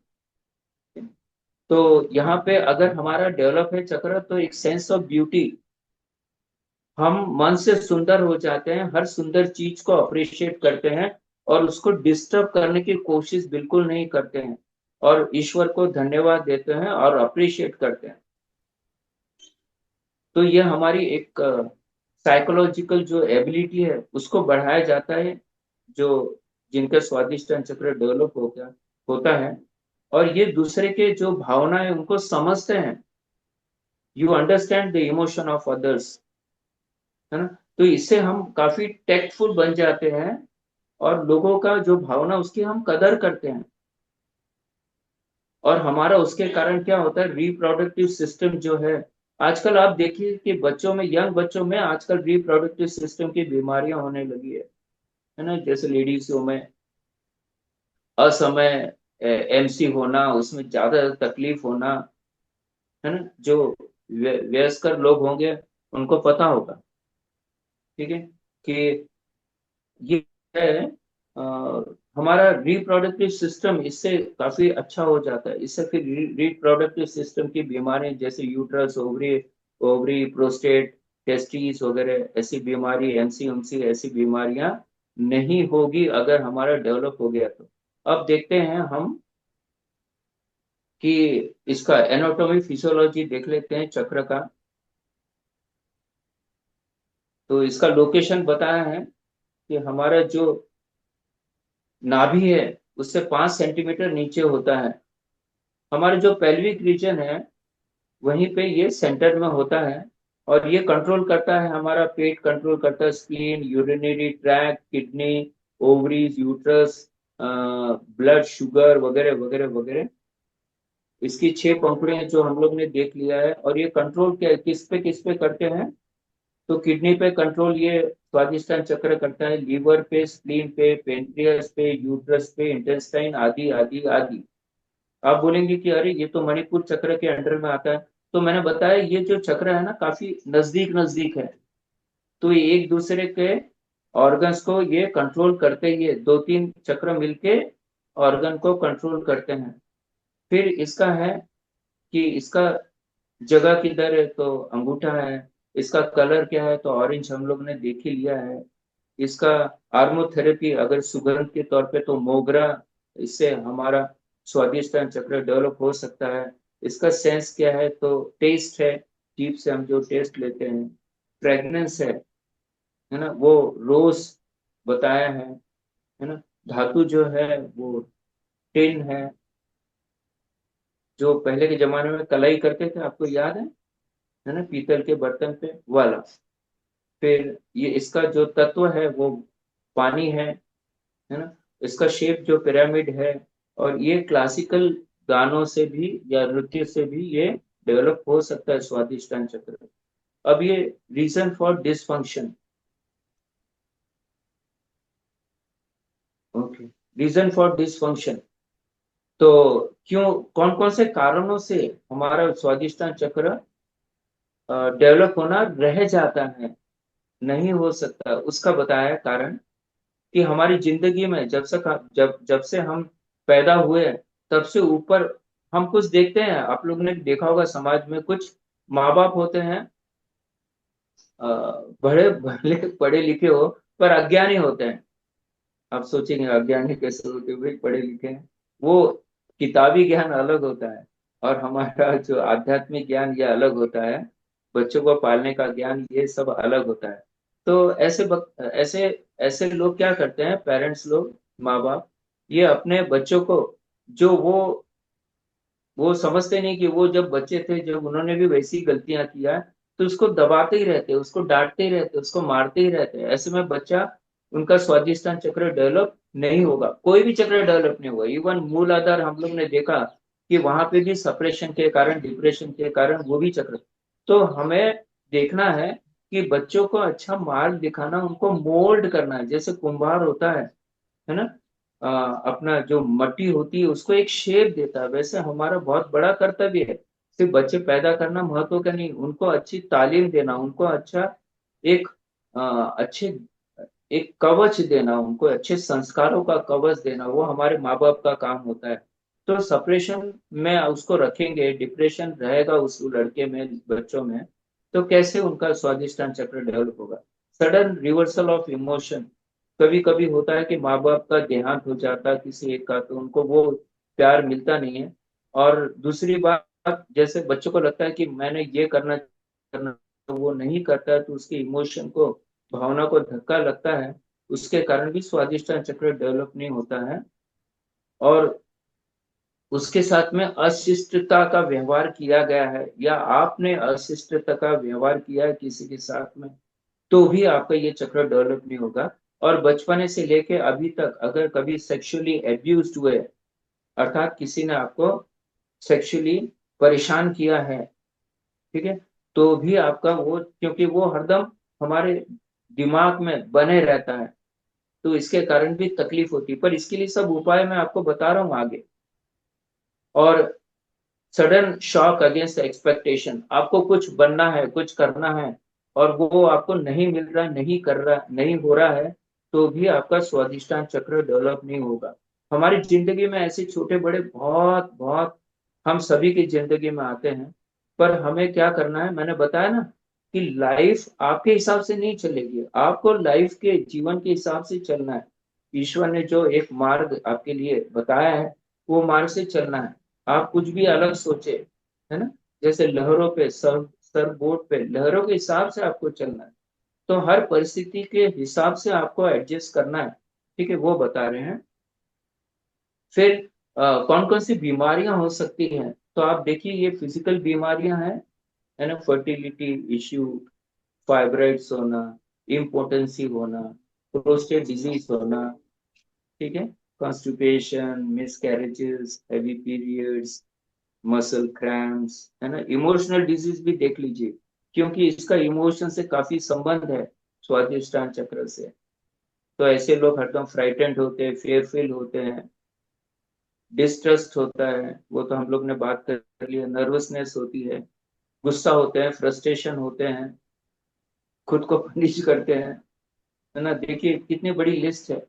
Speaker 3: तो यहाँ पे अगर हमारा डेवलप है चक्र तो एक सेंस ऑफ ब्यूटी, हम मन से सुंदर हो जाते हैं, हर सुंदर चीज को अप्रिशिएट करते हैं और उसको डिस्टर्ब करने की कोशिश बिल्कुल नहीं करते हैं, और ईश्वर को धन्यवाद देते हैं और अप्रिशिएट करते हैं। तो ये हमारी एक साइकोलॉजिकल जो एबिलिटी है उसको बढ़ाया जाता है, जो जिनका स्वादिष्टान चक्र डेवलप हो गया होता है, और ये दूसरे के जो भावना है उनको समझते हैं। You understand the emotion of others, है ना। तो इससे हम काफी टेक्टफुल बन जाते हैं और लोगों का जो भावना उसकी हम कदर करते हैं। और हमारा उसके कारण क्या होता है, रिप्रोडक्टिव सिस्टम जो है, आजकल आप देखिए कि बच्चों में, यंग बच्चों में आजकल रिप्रोडक्टिव सिस्टम की बीमारियां होने लगी है ना। जैसे लेडीजों में असमय एमसी होना, उसमें ज्यादा तकलीफ होना, है ना। जो वयस्कर लोग होंगे उनको पता होगा, ठीक है, कि ये है हमारा रिप्रोडक्टिव सिस्टम इससे काफी अच्छा हो जाता है। इससे फिर रिप्रोडक्टिव सिस्टम की बीमारी जैसे uterus, ovary ovary prostate, testis वगैरह, ऐसी बीमारी, एमसी ऐसी बीमारियां नहीं होगी अगर हमारा डेवलप हो गया तो। अब देखते हैं हम कि इसका एनाटॉमी फिजियोलॉजी देख लेते हैं चक्र का। तो इसका लोकेशन बताया है कि हमारा जो नाभि है उससे 5 सेंटीमीटर नीचे होता है। हमारे जो पेल्विक रीजन है वहीं पे ये सेंटर में होता है, और ये कंट्रोल करता है, हमारा पेट कंट्रोल करता है, spleen, urinary tract, kidney, ovaries, uterus, blood sugar वगैरह वगैरह वगैरह। इसकी 6 पंखुड़ियां जो हम लोग ने देख लिया है। और ये कंट्रोल क्या किस पे करते हैं? तो किडनी पे कंट्रोल ये स्वादिष्टान चक्र करता है, लीवर पे, स्प्लीन पे, पेनक्रियास पे, यूट्रस पे, इंटेस्टाइन, आदि आदि आदि। आप बोलेंगे कि अरे ये तो मणिपुर चक्र के अंडर में आता है। तो मैंने बताया ये जो चक्र है ना, काफी नजदीक नजदीक है। तो ये एक दूसरे के ऑर्गन्स को ये कंट्रोल करते ही है, 2-3 चक्र मिलके ऑर्गन को कंट्रोल करते हैं। फिर इसका है कि इसका जगह किधर है, तो अंगूठा है। इसका कलर क्या है, तो ऑरेंज हम लोग ने देख ही लिया है। इसका आर्मोथेरेपी अगर सुगंध के तौर पे, तो मोगरा, इससे हमारा स्वादिष्टान चक्र डेवलप हो सकता है। इसका सेंस क्या है, तो टेस्ट है, जीभ से हम जो टेस्ट लेते हैं। फ्रेग्रेंस है ना, वो रोज बताया है ना। धातु जो है वो टिन है, जो पहले के जमाने में कलाई करते थे, आपको याद है ना, पीतल के बर्तन पे वाला। फिर ये इसका जो तत्व है वो पानी है ना। इसका शेप जो पिरामिड है। और ये क्लासिकल गानों से भी या नृत्य से भी ये डेवलप हो सकता है स्वादिष्टान चक्र। अब ये reason for dysfunction. Okay, reason for dysfunction. तो क्यों, कौन कौन से कारणों से हमारा स्वादिष्टान चक्र डेवलप होना रह जाता है, नहीं हो सकता, उसका बताया कारण कि हमारी जिंदगी में जब से हम पैदा हुए, तब से ऊपर हम कुछ देखते हैं। आप लोग ने देखा होगा समाज में कुछ माँ बाप होते हैं, अ, बड़े भले पढ़े लिखे हो, पर अज्ञानी होते हैं। आप सोचेंगे अज्ञानी कैसे होते हैं? भाई पढ़े लिखे हैं। वो किताबी ज्ञान अलग होता है, और हमारा जो आध्यात्मिक ज्ञान ये अलग होता है। बच्चों को पालने का ज्ञान ये सब अलग होता है। तो ऐसे ऐसे लोग क्या करते हैं, पेरेंट्स लोग, माँ बाप, ये अपने बच्चों को, जो वो समझते नहीं कि वो जब बच्चे थे, जब उन्होंने भी वैसी गलतियां किया, तो उसको दबाते ही रहते, उसको डांटते ही रहते, उसको मारते ही रहते। ऐसे में बच्चा, उनका स्वादिष्टान चक्र डेवलप नहीं होगा, कोई भी चक्र डेवलप नहीं होगा। इवन मूल आधार हम लोग ने देखा कि वहां पे भी सप्रेशन के कारण, डिप्रेशन के कारण वो भी चक्र। तो हमें देखना है कि बच्चों को अच्छा मार्ग दिखाना, उनको मोल्ड करना है, जैसे कुम्हार होता है ना, अपना जो मट्टी होती है उसको एक शेप देता है, वैसे हमारा बहुत बड़ा कर्तव्य है सिर्फ बच्चे पैदा करना महत्व का नहीं, उनको अच्छी तालीम देना, उनको अच्छा एक अच्छे एक कवच देना, उनको अच्छे संस्कारों का कवच देना, वो हमारे माँ बाप का काम होता है। तो सप्रेशन में उसको रखेंगे, डिप्रेशन रहेगा उस लड़के में, बच्चों में, तो कैसे उनका स्वादिष्टान चक्र डेवलप होगा? सडन रिवर्सल ऑफ इमोशन, कभी कभी होता है कि माँ बाप का देहांत हो जाता है किसी एक का, तो उनको वो प्यार मिलता नहीं है। और दूसरी बात, जैसे बच्चों को लगता है कि मैंने ये करना करना, तो वो नहीं करता है, तो उसके इमोशन को, भावना को धक्का लगता है, उसके कारण भी स्वादिष्टान चक्र डेवलप नहीं होता है। और उसके साथ में अशिष्टता का व्यवहार किया गया है, या आपने अशिष्टता का व्यवहार किया है किसी के साथ में, तो भी आपका ये चक्र डेवलप नहीं होगा। और बचपने से लेके अभी तक अगर कभी सेक्सुअली एब्यूज्ड हुए, अर्थात किसी ने आपको सेक्सुअली परेशान किया है, ठीक है, तो भी आपका वो, क्योंकि वो हरदम हमारे दिमाग में बने रहता है, तो इसके कारण भी तकलीफ होती है। पर इसके लिए सब उपाय मैं आपको बता रहा हूँ आगे। और सडन शॉक अगेंस्ट एक्सपेक्टेशन, आपको कुछ बनना है, कुछ करना है, और वो आपको नहीं मिल रहा, नहीं कर रहा, नहीं हो रहा है, तो भी आपका स्वादिष्टान चक्र डेवलप नहीं होगा। हमारी जिंदगी में ऐसे छोटे बड़े बहुत बहुत हम सभी की जिंदगी में आते हैं। पर हमें क्या करना है, मैंने बताया ना कि लाइफ आपके हिसाब से नहीं चलेगी, आपको लाइफ के जीवन के हिसाब से चलना है। ईश्वर ने जो एक मार्ग आपके लिए बताया है, वो मार्ग से चलना है। आप कुछ भी अलग सोचे, है ना, जैसे लहरों पे, सर बोट पे लहरों के हिसाब से आपको चलना है। तो हर परिस्थिति के हिसाब से आपको एडजस्ट करना है, ठीक है, वो बता रहे हैं। फिर कौन कौन सी बीमारियां हो सकती हैं, तो आप देखिए, ये फिजिकल बीमारियां हैं, है ना, फर्टिलिटी इश्यू, फाइब्राइड्स होना, इम्पोर्टेंसी होना, प्रोस्टेट डिजीज होना, ठीक है, constipation, miscarriages, heavy periods, muscle cramps, है ना, इमोशनल डिजीज भी देख लीजिए, क्योंकि इसका इमोशन से काफी संबंध है स्वादिष्टान चक्र से। तो ऐसे लोग हरदम फ्राइटेंड होते हैं, फेयरफुल होते हैं, डिस्ट्रस्ट होता है, वो तो हम लोग ने बात कर ली है, नर्वसनेस होती है, गुस्सा होते हैं, फ्रस्ट्रेशन होते हैं, खुद को पनिश करते हैं, है ना, देखिए कितनी बड़ी लिस्ट है।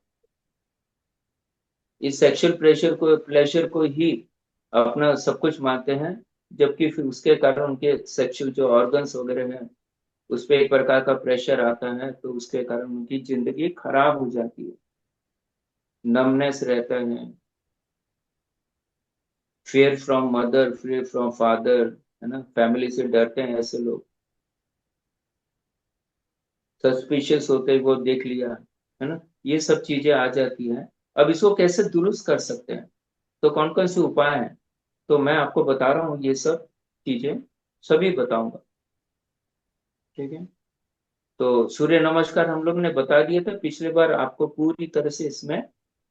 Speaker 3: इस सेक्सुअल प्लेजर को ही अपना सब कुछ मानते हैं, जबकि फिर उसके कारण उनके सेक्सुअल जो ऑर्गन्स वगैरह हैं उस पर एक प्रकार का प्रेशर आता है, तो उसके कारण उनकी जिंदगी खराब हो जाती है, नमनेस रहता है, fear from mother, fear from father, है ना, फैमिली से डरते हैं ऐसे लोग, सस्पिशियस होते हैं, वो देख लिया, है ना, ये सब चीजें आ जाती हैं। अब इसको कैसे दुरुस्त कर सकते हैं, तो कौन कौन से उपाय हैं, तो मैं आपको बता रहा हूँ, ये सब चीजें सभी बताऊंगा, ठीक है। तो सूर्य नमस्कार हम लोग ने बता दिए थे पिछले बार आपको पूरी तरह से, इसमें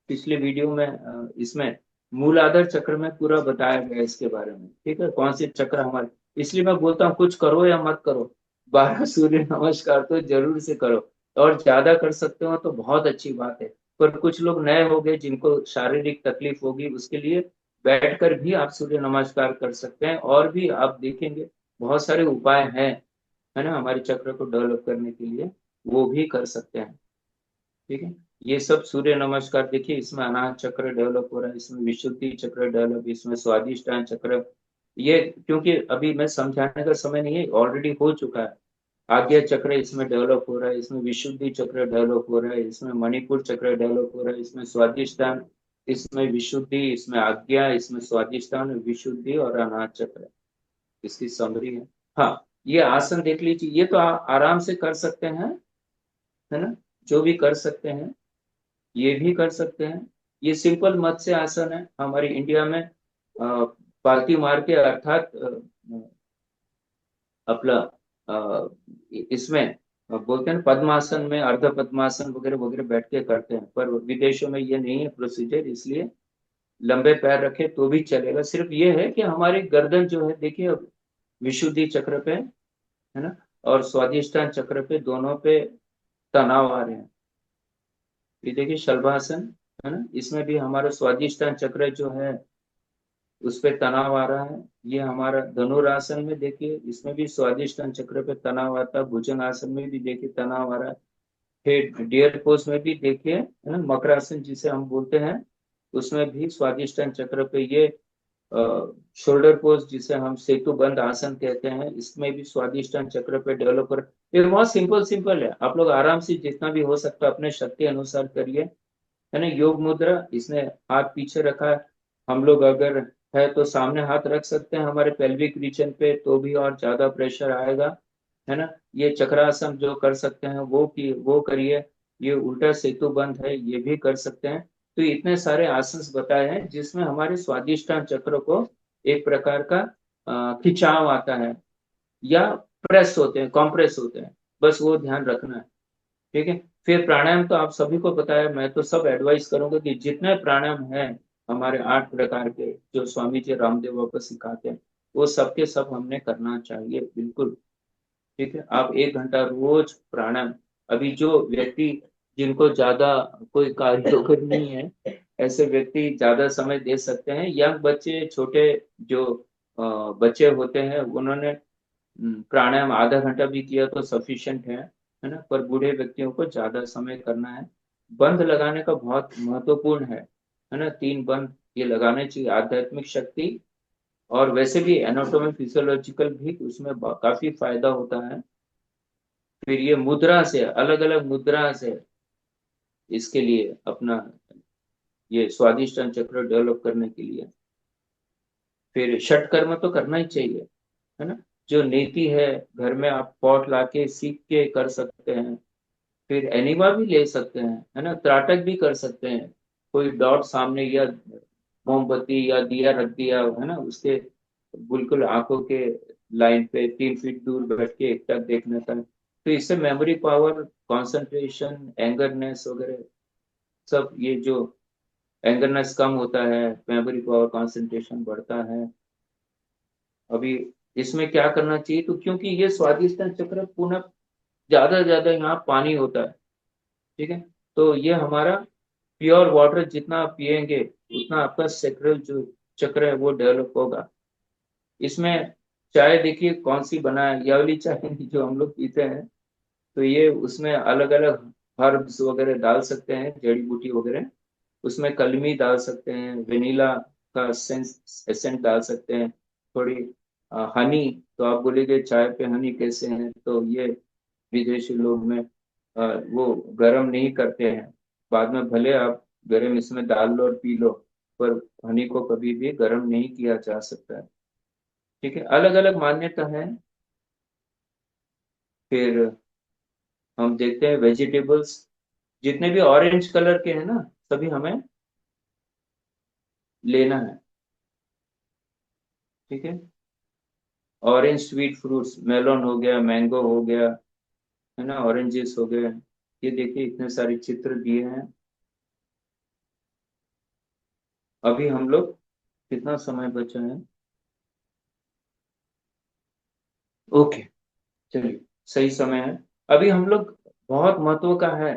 Speaker 3: पिछले वीडियो में इसमें मूलाधार चक्र में पूरा बताया गया इसके बारे में, ठीक है, कौन से चक्र हमारे, इसलिए मैं बोलता हूँ कुछ करो या मत करो, 12 सूर्य नमस्कार तो जरूर से करो, और ज्यादा कर सकते हो तो बहुत अच्छी बात है। पर कुछ लोग नए हो गए जिनको शारीरिक तकलीफ होगी, उसके लिए बैठकर भी आप सूर्य नमस्कार कर सकते हैं, और भी आप देखेंगे बहुत सारे उपाय हैं, है ना, हमारे चक्र को डेवलप करने के लिए, वो भी कर सकते हैं, ठीक है। ये सब सूर्य नमस्कार देखिए, इसमें अनाहत चक्र डेवलप हो रहा है, इसमें विशुद्धि चक्र डेवलप, इसमें स्वादिष्टान चक्र, ये क्योंकि अभी मैं समझाने का समय नहीं है, ऑलरेडी हो चुका है। आज्ञा चक्र इसमें डेवलप हो रहा है, इसमें विशुद्धि चक्र डेवलप हो रहा है, इसमें मणिपुर चक्र डेवलप हो रहा है, इसमें स्वादिष्टान, इसमें विशुद्धि, इसमें आज्ञा, इसमें स्वादिष्टान, विशुद्धि और अनाहत चक्र, इसकी समरी है। हाँ, ये आसन देख लीजिए, ये तो आराम से कर सकते हैं, है ना, जो भी कर सकते हैं, ये भी कर सकते हैं। ये सिंपल मत्स्य आसन है, हमारे इंडिया में पालती मार के, अर्थात अपना इसमें बोलते हैं पद्मासन में, अर्ध पद्मासन वगैरह वगैरह बैठ के करते हैं, पर विदेशों में ये नहीं है प्रोसीजर, इसलिए लंबे पैर रखे तो भी चलेगा, सिर्फ ये है कि हमारी गर्दन जो है देखिए, विशुद्धि चक्र पे, है ना, और स्वादिष्टान चक्र पे, दोनों पे तनाव आ रहे हैं। ये देखिए शलभासन, है ना, इसमें भी हमारा स्वादिष्टान चक्र जो है उस पे तनाव आ रहा है। ये हमारा धनुरासन में देखिए, इसमें भी स्वादिष्टान चक्र पे तनाव आता है, भुजंग आसन में भी देखिए तनाव आ रहा है, फिर डियर पोज में भी देखिए, है ना, मकरासन जिसे हम बोलते हैं, उसमें भी स्वादिष्टान चक्र पे, ये शोल्डर पोज जिसे हम सेतु बंद आसन कहते हैं, इसमें भी स्वादिष्टान चक्र पे डेवलपर, ये बहुत सिंपल सिंपल है, आप लोग आराम से जितना भी हो सकता है अपने शक्ति अनुसार करिए, है ना। योग मुद्रा, इसने हाथ पीछे रखा है, हम लोग अगर है तो सामने हाथ रख सकते हैं हमारे पेल्विक रीजन पे, तो भी और ज्यादा प्रेशर आएगा, है ना। ये चक्रासन जो कर सकते हैं वो करिए, ये उल्टा सेतु बंद है, ये भी कर सकते हैं। तो इतने सारे आसन बताए हैं जिसमें हमारे स्वादिष्टान चक्र को एक प्रकार का खिंचाव आता है, या प्रेस होते हैं, कॉम्प्रेस होते हैं, बस वो ध्यान रखना है, ठीक है। फिर प्राणायाम तो आप सभी को पता है, मैं तो सब एडवाइस करूंगा कि जितने प्राणायाम हैं हमारे 8 प्रकार के, जो स्वामी जी रामदेव बाबा सिखाते हैं, वो सबके सब हमने करना चाहिए, बिल्कुल, ठीक है। आप 1 घंटा रोज प्राणायाम, अभी जो व्यक्ति जिनको ज्यादा कोई कार्य योग्य नहीं है, ऐसे व्यक्ति ज्यादा समय दे सकते हैं, यंग बच्चे, छोटे जो बच्चे होते हैं, उन्होंने प्राणायाम आधा घंटा भी किया तो सफिशिएंट है ना, पर बूढ़े व्यक्तियों को ज्यादा समय करना है। बंध लगाने का बहुत महत्वपूर्ण है ना, 3 बंध ये लगाने चाहिए, आध्यात्मिक शक्ति, और वैसे भी एनाटॉमी फिजियोलॉजिकल भी उसमें काफी फायदा होता है। फिर ये मुद्रा से, अलग अलग मुद्रा से, इसके लिए अपना ये स्वादिष्टान चक्र डेवलप करने के लिए, फिर षट कर्म तो करना ही चाहिए, है ना, जो नीति है, घर में आप पॉट लाके सीख के कर सकते हैं, फिर एनिमा भी ले सकते हैं, है ना, त्राटक भी कर सकते हैं, कोई डॉट सामने या मोमबत्ती या दिया रख दिया, है ना, उसके बिल्कुल आंखों के लाइन पे 3 फीट दूर बैठ के एक टक देखने का। तो इससे मेमोरी पावर, कंसंट्रेशन, एंगरनेस वगैरह सब, ये जो एंगरनेस कम होता है, मेमोरी पावर, कंसंट्रेशन बढ़ता है। अभी इसमें क्या करना चाहिए, तो क्योंकि ये स्वादिष्टान चक्र पुनः ज्यादा से ज्यादा यहाँ पानी होता है, ठीक है। तो ये हमारा प्योर वाटर जितना आप पिएंगे उतना आपका सेक्रल जो चक्र है वो डेवलप होगा। इसमें चाय देखिए कौन सी बना है, ये वाली चाय जो हम लोग पीते हैं, तो ये उसमें अलग अलग हर्ब्स वगैरह डाल सकते हैं, जड़ी बूटी वगैरह। उसमें कलमी डाल सकते हैं, वेनिला का एसेंट डाल सकते हैं, थोड़ी हनी। तो आप बोलेंगे चाय पे हनी कैसे है, तो ये विदेशी लोग में वो गर्म नहीं करते हैं। बाद में भले आप गर्म इसमें डाल लो और पी लो, पर हनी को कभी भी गर्म नहीं किया जा सकता है, ठीक है। अलग अलग मान्यता है। फिर हम देखते हैं वेजिटेबल्स, जितने भी ऑरेंज कलर के हैं ना, सभी हमें लेना है, ठीक है। ऑरेंज स्वीट फ्रूट्स, मेलोन हो गया, मैंगो हो गया, है ना, ऑरेंजेस हो गए। ये देखिए इतने सारे चित्र दिए हैं। अभी हम लोग, कितना समय बचा है? ओके, चलिए, सही समय है। अभी हम लोग, बहुत महत्व का है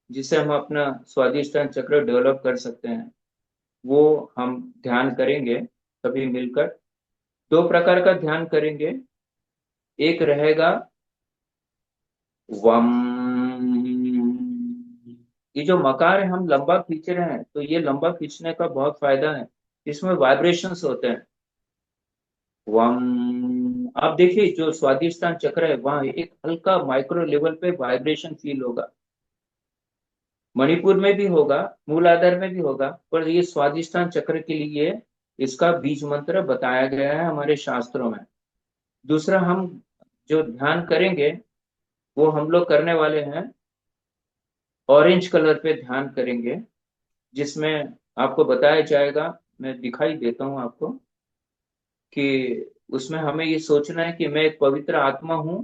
Speaker 3: जिससे हम अपना स्वादिष्टान चक्र डेवलप कर सकते हैं, वो हम ध्यान करेंगे सभी मिलकर। 2 प्रकार का ध्यान करेंगे। एक रहेगा वम। ये जो मकार है हम लंबा खींच रहे हैं, तो ये लंबा खींचने का बहुत फायदा है, इसमें वाइब्रेशंस होते हैं। वम, आप देखिए जो स्वादिष्टान चक्र है वहां एक हल्का माइक्रो लेवल पे वाइब्रेशन फील होगा। मणिपुर में भी होगा, मूलाधार में भी होगा, पर ये स्वादिष्टान चक्र के लिए इसका बीज मंत्र बताया गया है हमारे शास्त्रों में। दूसरा, हम जो ध्यान करेंगे वो हम लोग करने वाले हैं, ऑरेंज कलर पे ध्यान करेंगे, जिसमें आपको बताया जाएगा, मैं दिखाई देता हूं आपको, कि उसमें हमें ये सोचना है कि मैं एक पवित्र आत्मा हूं,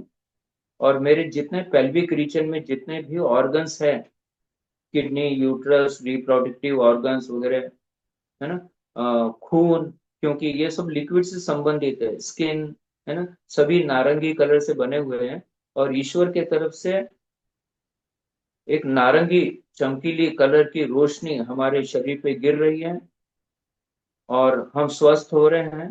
Speaker 3: और मेरे जितने पेल्विक रीजन में जितने भी ऑर्गन्स हैं, किडनी, यूट्रस, रिप्रोडक्टिव ऑर्गन्स वगैरह, है ना, खून, क्योंकि ये सब लिक्विड से संबंधित है, स्किन, है ना, सभी नारंगी कलर से बने हुए हैं। और ईश्वर के तरफ से एक नारंगी चमकीली कलर की रोशनी हमारे शरीर पे गिर रही है, और हम स्वस्थ हो रहे हैं,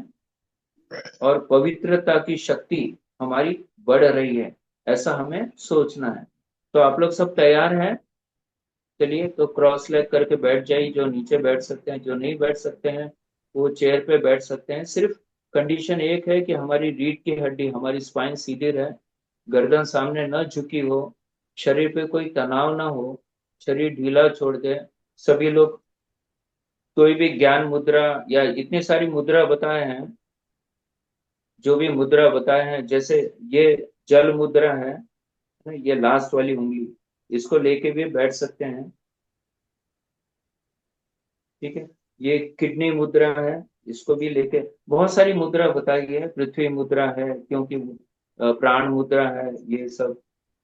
Speaker 3: और पवित्रता की शक्ति हमारी बढ़ रही है, ऐसा हमें सोचना है। तो आप लोग सब तैयार हैं? चलिए, तो क्रॉस लेग करके बैठ जाइए, जो नीचे बैठ सकते हैं, जो नहीं बैठ सकते हैं वो चेयर पे बैठ सकते हैं। सिर्फ कंडीशन एक है कि हमारी रीढ़ की हड्डी, हमारी स्पाइन सीधी रहे, गर्दन सामने न झुकी हो, शरीर पे कोई तनाव ना हो, शरीर ढीला छोड़ दे। सभी लोग कोई भी ज्ञान मुद्रा या इतनी सारी मुद्रा बताए हैं, जो भी मुद्रा बताए हैं, जैसे ये जल मुद्रा है, ये लास्ट वाली उंगली, इसको लेके भी बैठ सकते हैं, ठीक है। ये किडनी मुद्रा है, इसको भी लेके, बहुत सारी मुद्रा बताई गई है, पृथ्वी मुद्रा है क्योंकि प्राण मुद्रा है, ये सब।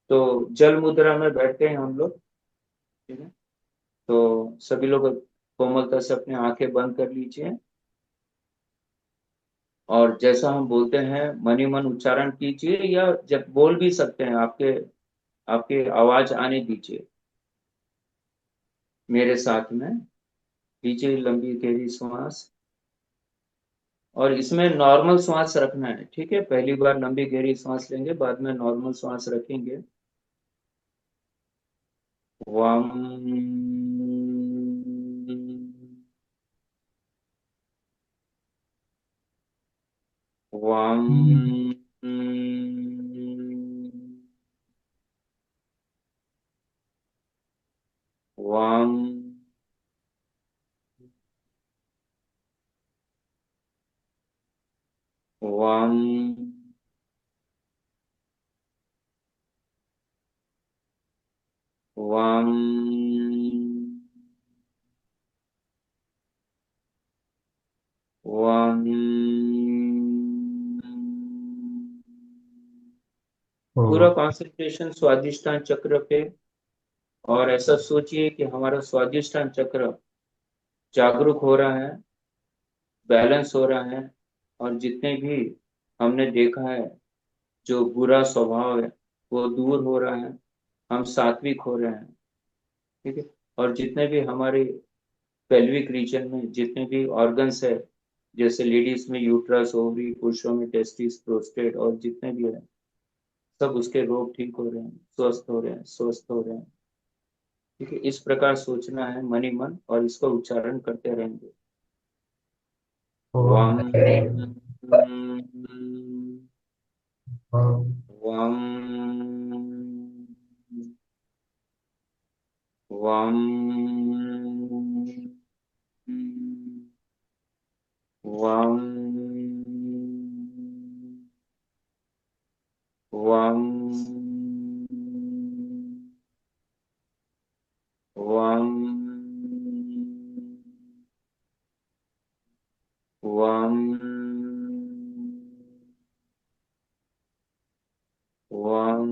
Speaker 3: तो जल मुद्रा में बैठते हैं हम लोग, ठीक है। तो सभी लोग कोमलता से अपनी आंखें बंद कर लीजिए, और जैसा हम बोलते हैं मनी मन उच्चारण कीजिए, या जब बोल भी सकते हैं, आपके आपकी आवाज आने दीजिए मेरे साथ में। लीजिए लंबी गहरी सांस, और इसमें नॉर्मल सांस रखना है, ठीक है। पहली बार लंबी गहरी सांस लेंगे, बाद में नॉर्मल सांस रखेंगे। वम। वम। वम। वम। वम। वम। पूरा कंसंट्रेशन स्वादिष्टान चक्र पे, और ऐसा सोचिए कि हमारा स्वादिष्टान चक्र जागरूक हो रहा है, बैलेंस हो रहा है, और जितने भी हमने देखा है जो बुरा स्वभाव है वो दूर हो रहा है, हम सात्विक हो रहे हैं। ठीक है। और जितने भी हमारे पेल्विक रीजन में जितने भी ऑर्गन्स है, जैसे लेडीज में यूट्रस, ओवरी, पुरुषों में टेस्टिस, प्रोस्टेट, और जितने भी है सब उसके रोग ठीक हो रहे हैं, स्वस्थ हो रहे हैं, स्वस्थ हो रहे हैं। ठीक है। इस प्रकार सोचना है मन ही मन, और इसका उच्चारण करते रहेंगे। वम वम वम वम वम वम वम वम वम वम वम वम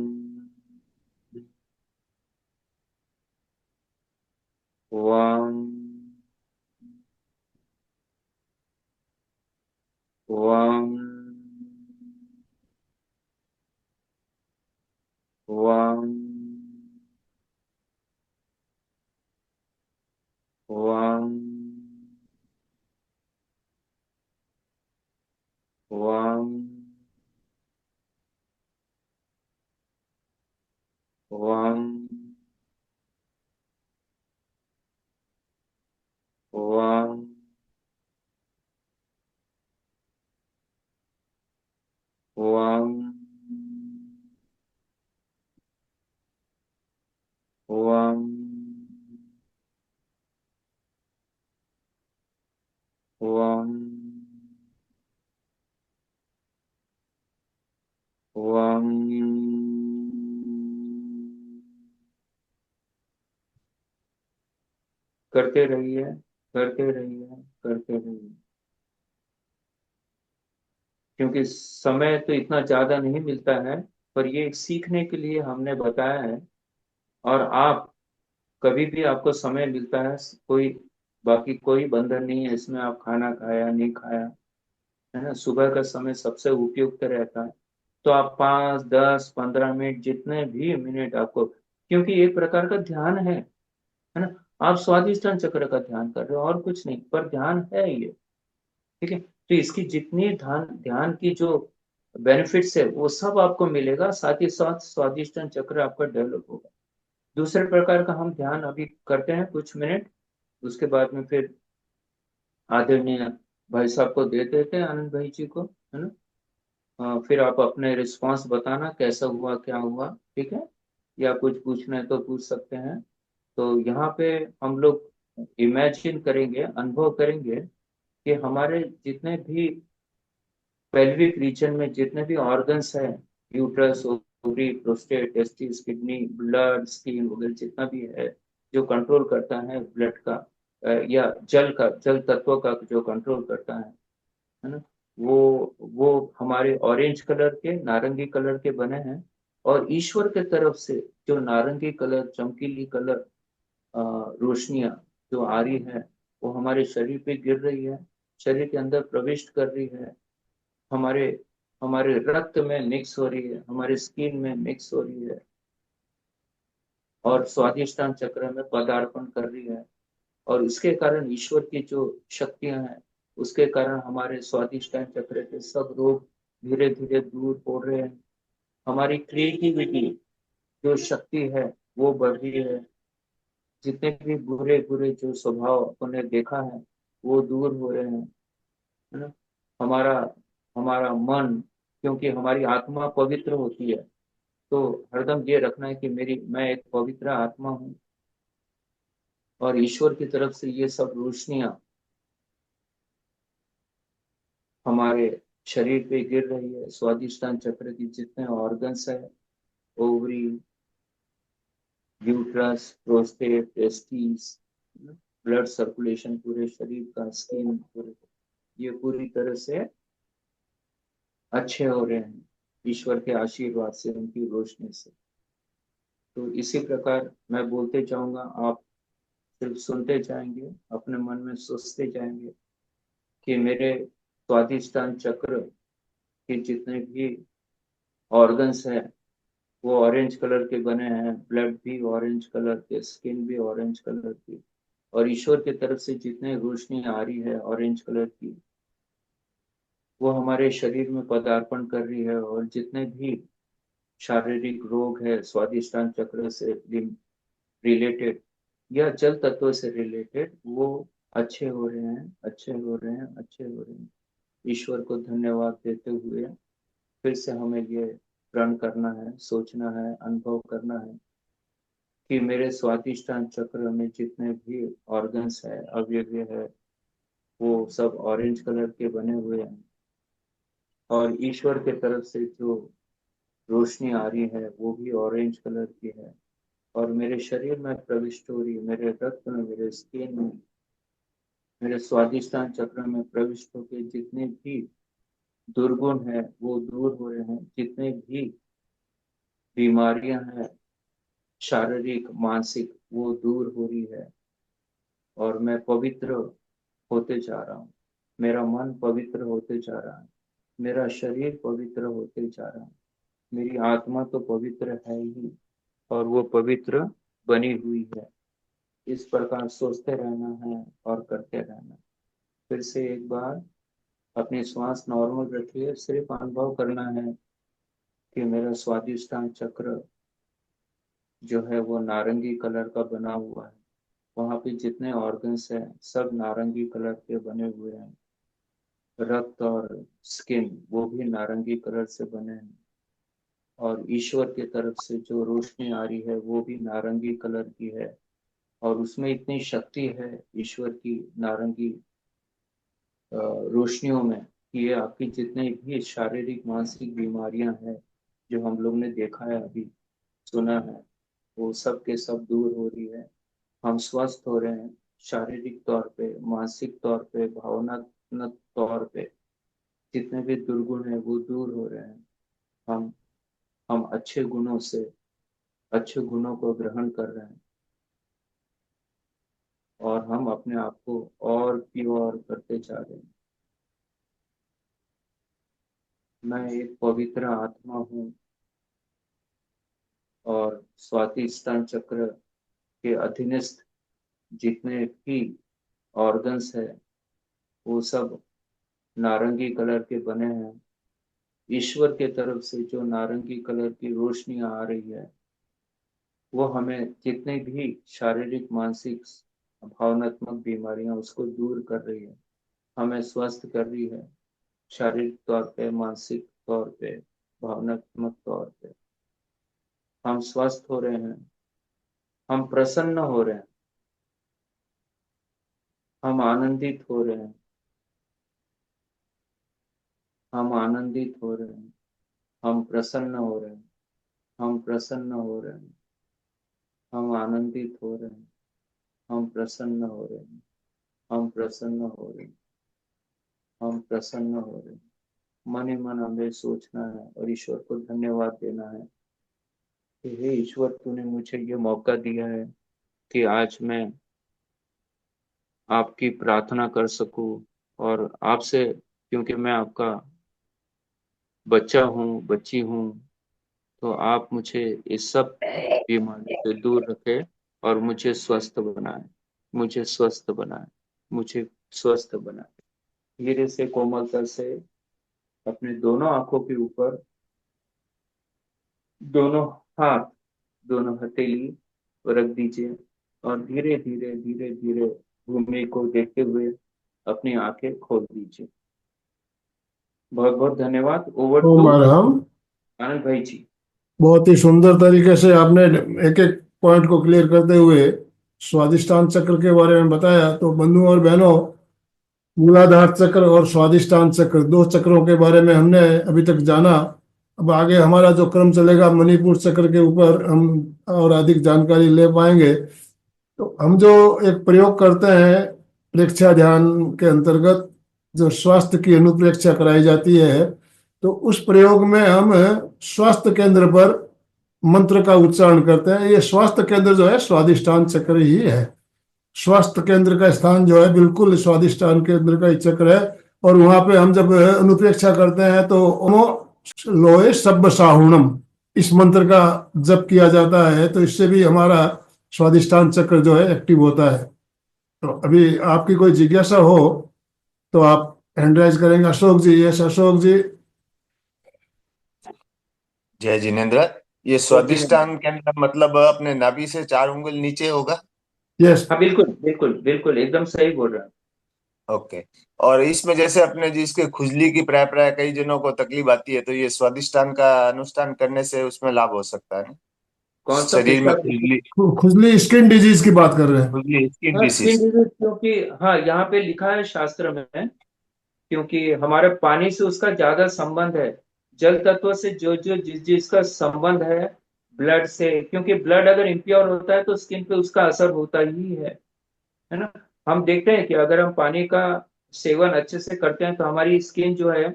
Speaker 3: वम वम वम वम वम वम वम। करते रहिए, करते रहिए, करते रहिए, क्योंकि समय तो इतना ज्यादा नहीं मिलता है, पर ये एक सीखने के लिए हमने बताया है। और आप कभी भी आपको समय मिलता है, कोई बाकी कोई बंधन नहीं है इसमें, आप खाना खाया नहीं खाया, है ना, सुबह का समय सबसे उपयुक्त रहता है। तो आप 5, 10, 15 मिनट, जितने भी मिनट आपको, क्योंकि एक प्रकार का ध्यान है ना, आप स्वादिष्टान चक्र का ध्यान कर रहे हो और कुछ नहीं, पर ध्यान है ये। ठीक है। तो इसकी जितनी ध्यान ध्यान की जो बेनिफिट्स है वो सब आपको मिलेगा, साथ ही साथ स्वादिष्टान चक्र आपका डेवलप होगा। दूसरे प्रकार का हम ध्यान अभी करते हैं कुछ मिनट, उसके बाद में फिर आदरणीय भाई साहब को दे देते हैं, आनंद भाई जी को, है ना। फिर आप अपने रिस्पांस बताना कैसा हुआ, क्या हुआ। ठीक है। या कुछ पूछना है तो पूछ सकते हैं। तो यहाँ पे हम लोग इमेजिन करेंगे, अनुभव करेंगे कि हमारे जितने भी पेल्विक रीजन में जितने भी ऑर्गन्स हैं, uterus, ovary, prostate, testis, kidney, blood, skin वगैरह जितना भी है, जो कंट्रोल करता है ब्लड का, या जल तत्व का जो कंट्रोल करता है ना, वो हमारे ऑरेंज कलर के, नारंगी कलर के बने हैं। और ईश्वर के तरफ से जो नारंगी कलर, चमकीली कलर रोशनियां जो आ रही है, वो हमारे शरीर पे गिर रही है, शरीर के अंदर प्रविष्ट कर रही है, हमारे हमारे रक्त में मिक्स हो रही है, हमारे स्किन में मिक्स हो रही है, और स्वादिष्टान चक्र में पदार्पण कर रही है। और इसके कारण ईश्वर की जो शक्तियां हैं, उसके कारण हमारे स्वादिष्टान चक्र के सब रोग धीरे धीरे दूर हो रहे हैं। हमारी क्रिएटिविटी जो शक्ति है वो बढ़ रही है। जितने भी बुरे बुरे जो स्वभाव अपने देखा है वो दूर हो रहे हैं, है ना। हमारा हमारा मन, क्योंकि हमारी आत्मा पवित्र होती है, तो हरदम ये रखना है कि मेरी मैं एक पवित्र आत्मा हूँ, और ईश्वर की तरफ से ये सब रोशनियां हमारे शरीर पे गिर रही है। स्वादिष्टान चक्र की जितने ऑर्गन्स है, ovary, uterus, prostate, testis, blood circulation पूरे शरीर का, स्किन पूरे, ये पूरी तरह से अच्छे हो रहे हैं। ईश्वर के आशीर्वाद से, उनकी रोशनी से। तो इसी प्रकार मैं बोलते जाऊंगा, आप सिर्फ सुनते जाएंगे, अपने मन में सोचते जाएंगे कि मेरे स्वादिष्टान चक्र के जितने भी ऑर्गन्स हैं वो ऑरेंज कलर के बने हैं, ब्लड भी ऑरेंज कलर के, स्किन भी ऑरेंज कलर की, और ईश्वर की तरफ से जितने रोशनी आ रही है ऑरेंज कलर की, वो हमारे शरीर में पदार्पण कर रही है। और जितने भी शारीरिक रोग है स्वादिष्टान चक्र से रिलेटेड या जल तत्व से रिलेटेड, वो अच्छे हो रहे हैं, अच्छे हो रहे हैं, अच्छे हो रहे हैं। ईश्वर को धन्यवाद देते हुए फिर से हमें ये प्रण करना है, सोचना है, अनुभव करना है कि मेरे स्वादिष्टान चक्र में जितने भी ऑर्गन्स है, अवयव है, वो सब ऑरेंज कलर के बने हुए हैं, और ईश्वर के तरफ से जो रोशनी आ रही है वो भी ऑरेंज कलर की है, और मेरे शरीर में प्रविष्ट हो रही, मेरे रक्त में, मेरे स्किन में, मेरे स्वादिष्टान चक्र में प्रविष्ट होकर जितने भी दुर्गुण है वो दूर हो रहे हैं, जितने भी बीमारियां हैं शारीरिक मानसिक वो दूर हो रही है, और मैं पवित्र होते जा रहा हूँ। मेरा मन पवित्र होते जा रहा है, मेरा शरीर पवित्र होते जा रहा है, मेरी आत्मा तो पवित्र है ही, और वो पवित्र बनी हुई है। इस प्रकार सोचते रहना है और करते रहना। फिर से एक बार अपनी श्वास नॉर्मल रखिए, सिर्फ अनुभव करना है कि मेरा स्वादिष्टान चक्र जो है वो नारंगी कलर का बना हुआ है, वहां पे जितने ऑर्गन्स हैं सब नारंगी कलर के बने हुए हैं, रक्त और स्किन वो भी नारंगी कलर से बने हैं, और ईश्वर की तरफ से जो रोशनी आ रही है वो भी नारंगी कलर की है, और उसमें इतनी शक्ति है ईश्वर की नारंगी रोशनियों में कि ये आपकी जितने भी शारीरिक मानसिक बीमारियां हैं जो हम लोग ने देखा है, अभी सुना है, वो सब के सब दूर हो रही है। हम स्वस्थ हो रहे हैं, शारीरिक तौर पे, मानसिक तौर पे, भावनात्मक तौर पे जितने भी दुर्गुण है वो दूर हो रहे हैं। हम हम अच्छे गुणों से, अच्छे गुणों को ग्रहण कर रहे हैं, और हम अपने आप को और प्योर करते जा रहे हैं। मैं एक पवित्र आत्मा हूँ, और स्वादिष्टान चक्र के अधीनस्थ जितने भी ऑर्गन्स है वो सब नारंगी कलर के बने हैं। ईश्वर के तरफ से जो नारंगी कलर की रोशनी आ रही है वो हमें जितने भी शारीरिक मानसिक भावनात्मक बीमारियां उसको दूर कर रही है, हमें स्वस्थ कर रही है, शारीरिक तौर पे, मानसिक तौर पे, भावनात्मक तौर पे हम स्वस्थ हो रहे हैं, हम प्रसन्न हो रहे हैं, हम आनंदित हो रहे हैं, हम आनंदित हो रहे हैं, हम प्रसन्न हो रहे हैं, हम प्रसन्न हो रहे हैं, हम आनंदित हो रहे हैं, हम प्रसन्न हो रहे हैं, हम प्रसन्न हो रहे हैं, हम प्रसन्न हो रहे हैं। मन ही मन हमें सोचना है और ईश्वर को धन्यवाद देना है कि हे ईश्वर, तूने मुझे ये मौका दिया है कि आज मैं आपकी प्रार्थना कर सकूं, और आपसे, क्योंकि मैं आपका बच्चा हूँ, बच्ची हूँ, तो आप मुझे इस सब बीमारी से दूर रखें और मुझे स्वस्थ बनाए, मुझे स्वस्थ बनाए, मुझे स्वस्थ बनाए। धीरे से, कोमलता से अपने दोनों आंखों के ऊपर दोनों हाथ, दोनों हथेली रख दीजिए, और धीरे धीरे धीरे धीरे भूमि को देखते हुए अपनी आंखें खोल दीजिए। बहुत बहुत धन्यवाद। Over
Speaker 2: Om
Speaker 3: to
Speaker 2: Arham.
Speaker 3: आनंद भाई जी।
Speaker 2: बहुत ही सुंदर तरीके से आपने एक एक पॉइंट को क्लियर करते हुए स्वादिष्टान चक्र के बारे में बताया। तो बंधुओं और बहनों, मूलाधार चक्र और स्वादिष्टान चक्र, दो चक्रों के बारे में हमने अभी तक जाना। अब आगे हमारा जो क्रम चलेगा, मणिपुर चक्र के ऊपर हम और अधिक जानकारी ले पाएंगे। तो हम जो एक प्रयोग करते हैं प्रेक्षा ध्यान के अंतर्गत, जो स्वास्थ्य की अनुप्रेक्षा कराई जाती है, तो उस प्रयोग में हम स्वास्थ्य केंद्र पर मंत्र का उच्चारण करते हैं। ये स्वास्थ्य केंद्र जो है स्वादिष्ठान चक्र ही है। स्वास्थ्य केंद्र का स्थान जो है बिल्कुल स्वादिष्ठान केंद्र का ही चक्र है। और वहां पे हम जब अनुप्रेक्षा करते हैं तो ओमो लोए सब्ब साहुणम इस मंत्र का जप किया जाता है, तो इससे भी हमारा स्वादिष्ठान चक्र जो है एक्टिव होता है। तो अभी आपकी कोई जिज्ञासा हो तो आप हैंड राइज करेंगे। अशोक जी, यस अशोक जी।
Speaker 4: जय जिनेन्द्र। ये स्वादिष्टान के अंदर मतलब अपने नाभि से 4 उंगल नीचे होगा?
Speaker 2: यस,
Speaker 3: हाँ बिल्कुल बिल्कुल बिल्कुल एकदम सही बोल रहे हैं।
Speaker 4: ओके। और इसमें जैसे अपने जिसके खुजली की प्राय प्राय कई जनों को तकलीफ आती है, तो ये स्वादिष्टान का अनुष्ठान करने से उसमें लाभ हो सकता है ना?
Speaker 3: कौन सा
Speaker 4: शरीर में
Speaker 3: किसका?
Speaker 2: खुजली स्किन डिजीज की बात कर रहे हैं।
Speaker 4: खुजली, स्किन
Speaker 3: हाँ स्किन
Speaker 4: डिसीज।
Speaker 3: डिजीज, क्योंकि हाँ यहाँ पे लिखा है शास्त्र में, क्योंकि हमारे पानी से उसका ज्यादा संबंध है। जल तत्व से जो जो जिसका संबंध है ब्लड से, क्योंकि ब्लड अगर इम्प्योर होता है तो स्किन पे उसका असर होता ही है ना। हम देखते हैं कि अगर हम पानी का सेवन अच्छे से करते हैं तो हमारी स्किन जो है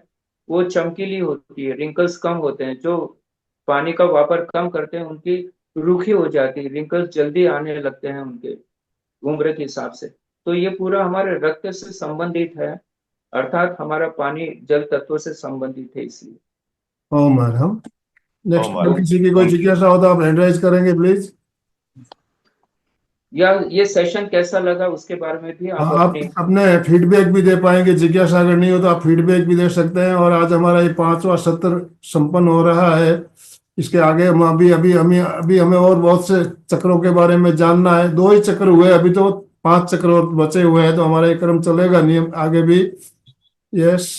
Speaker 3: वो चमकीली होती है, रिंकल्स कम होते हैं। जो पानी का वापर कम करते हैं उनकी रूखी हो जाती है, रिंकल्स जल्दी आने लगते हैं उनके उम्र के हिसाब से। तो ये पूरा हमारे रक्त से संबंधित है, अर्थात हमारा पानी जल तत्व से संबंधित है, इसलिए।
Speaker 2: ओम हम नेक्स्ट,
Speaker 4: ओम
Speaker 2: अगर किसी की कोई
Speaker 4: थैंक यू।
Speaker 2: जिज्ञासा हो तो आप हैंड राइज करेंगे प्लीज।
Speaker 3: या ये सेशन कैसा लगा उसके बारे में भी आप
Speaker 2: आप
Speaker 3: अपनी।
Speaker 2: अपने फीडबैक भी दे पाएंगे। जिज्ञासा अगर नहीं हो तो आप फीडबैक भी दे सकते हैं। और आज हमारा ये 5वां सत्र संपन्न हो रहा है। इसके आगे हम अभी हमें और बहुत से चक्रों के बारे में जानना है। 2 ही चक्र हुए अभी, तो 5 चक्र और बचे हुए हैं, तो हमारा ये क्रम चलेगा नहीं आगे भी। यस।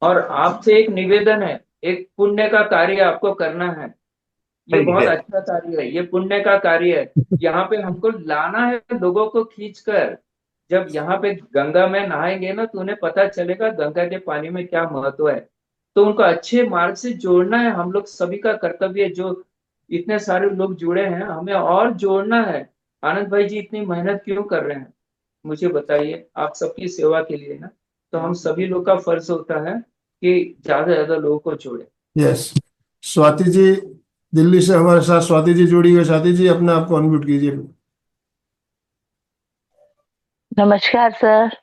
Speaker 3: और आपसे एक निवेदन है, एक पुण्य का कार्य आपको करना है। ये
Speaker 4: सही
Speaker 3: बहुत
Speaker 4: है।
Speaker 3: अच्छा कार्य है, ये पुण्य का कार्य है। यहाँ पे हमको लाना है लोगों को खींचकर। जब यहाँ पे गंगा में नहाएंगे ना तो उन्हें पता चलेगा गंगा के पानी में क्या महत्व है। तो उनको अच्छे मार्ग से जोड़ना है, हम लोग सभी का कर्तव्य है। जो इतने सारे लोग जुड़े हैं हमें और जोड़ना है। आनंद भाई जी इतनी मेहनत क्यों कर रहे हैं मुझे बताइए, आप सबकी सेवा के लिए ना। तो हम सभी लोग का फर्ज होता है कि ज्यादा से ज्यादा लोगों को जोड़े।
Speaker 2: यस। स्वाति जी दिल्ली से हमारे साथ, स्वाति जी जुड़ी हुई। स्वाति जी अपने आप को अनम्यूट कीजिए।
Speaker 5: नमस्कार सर।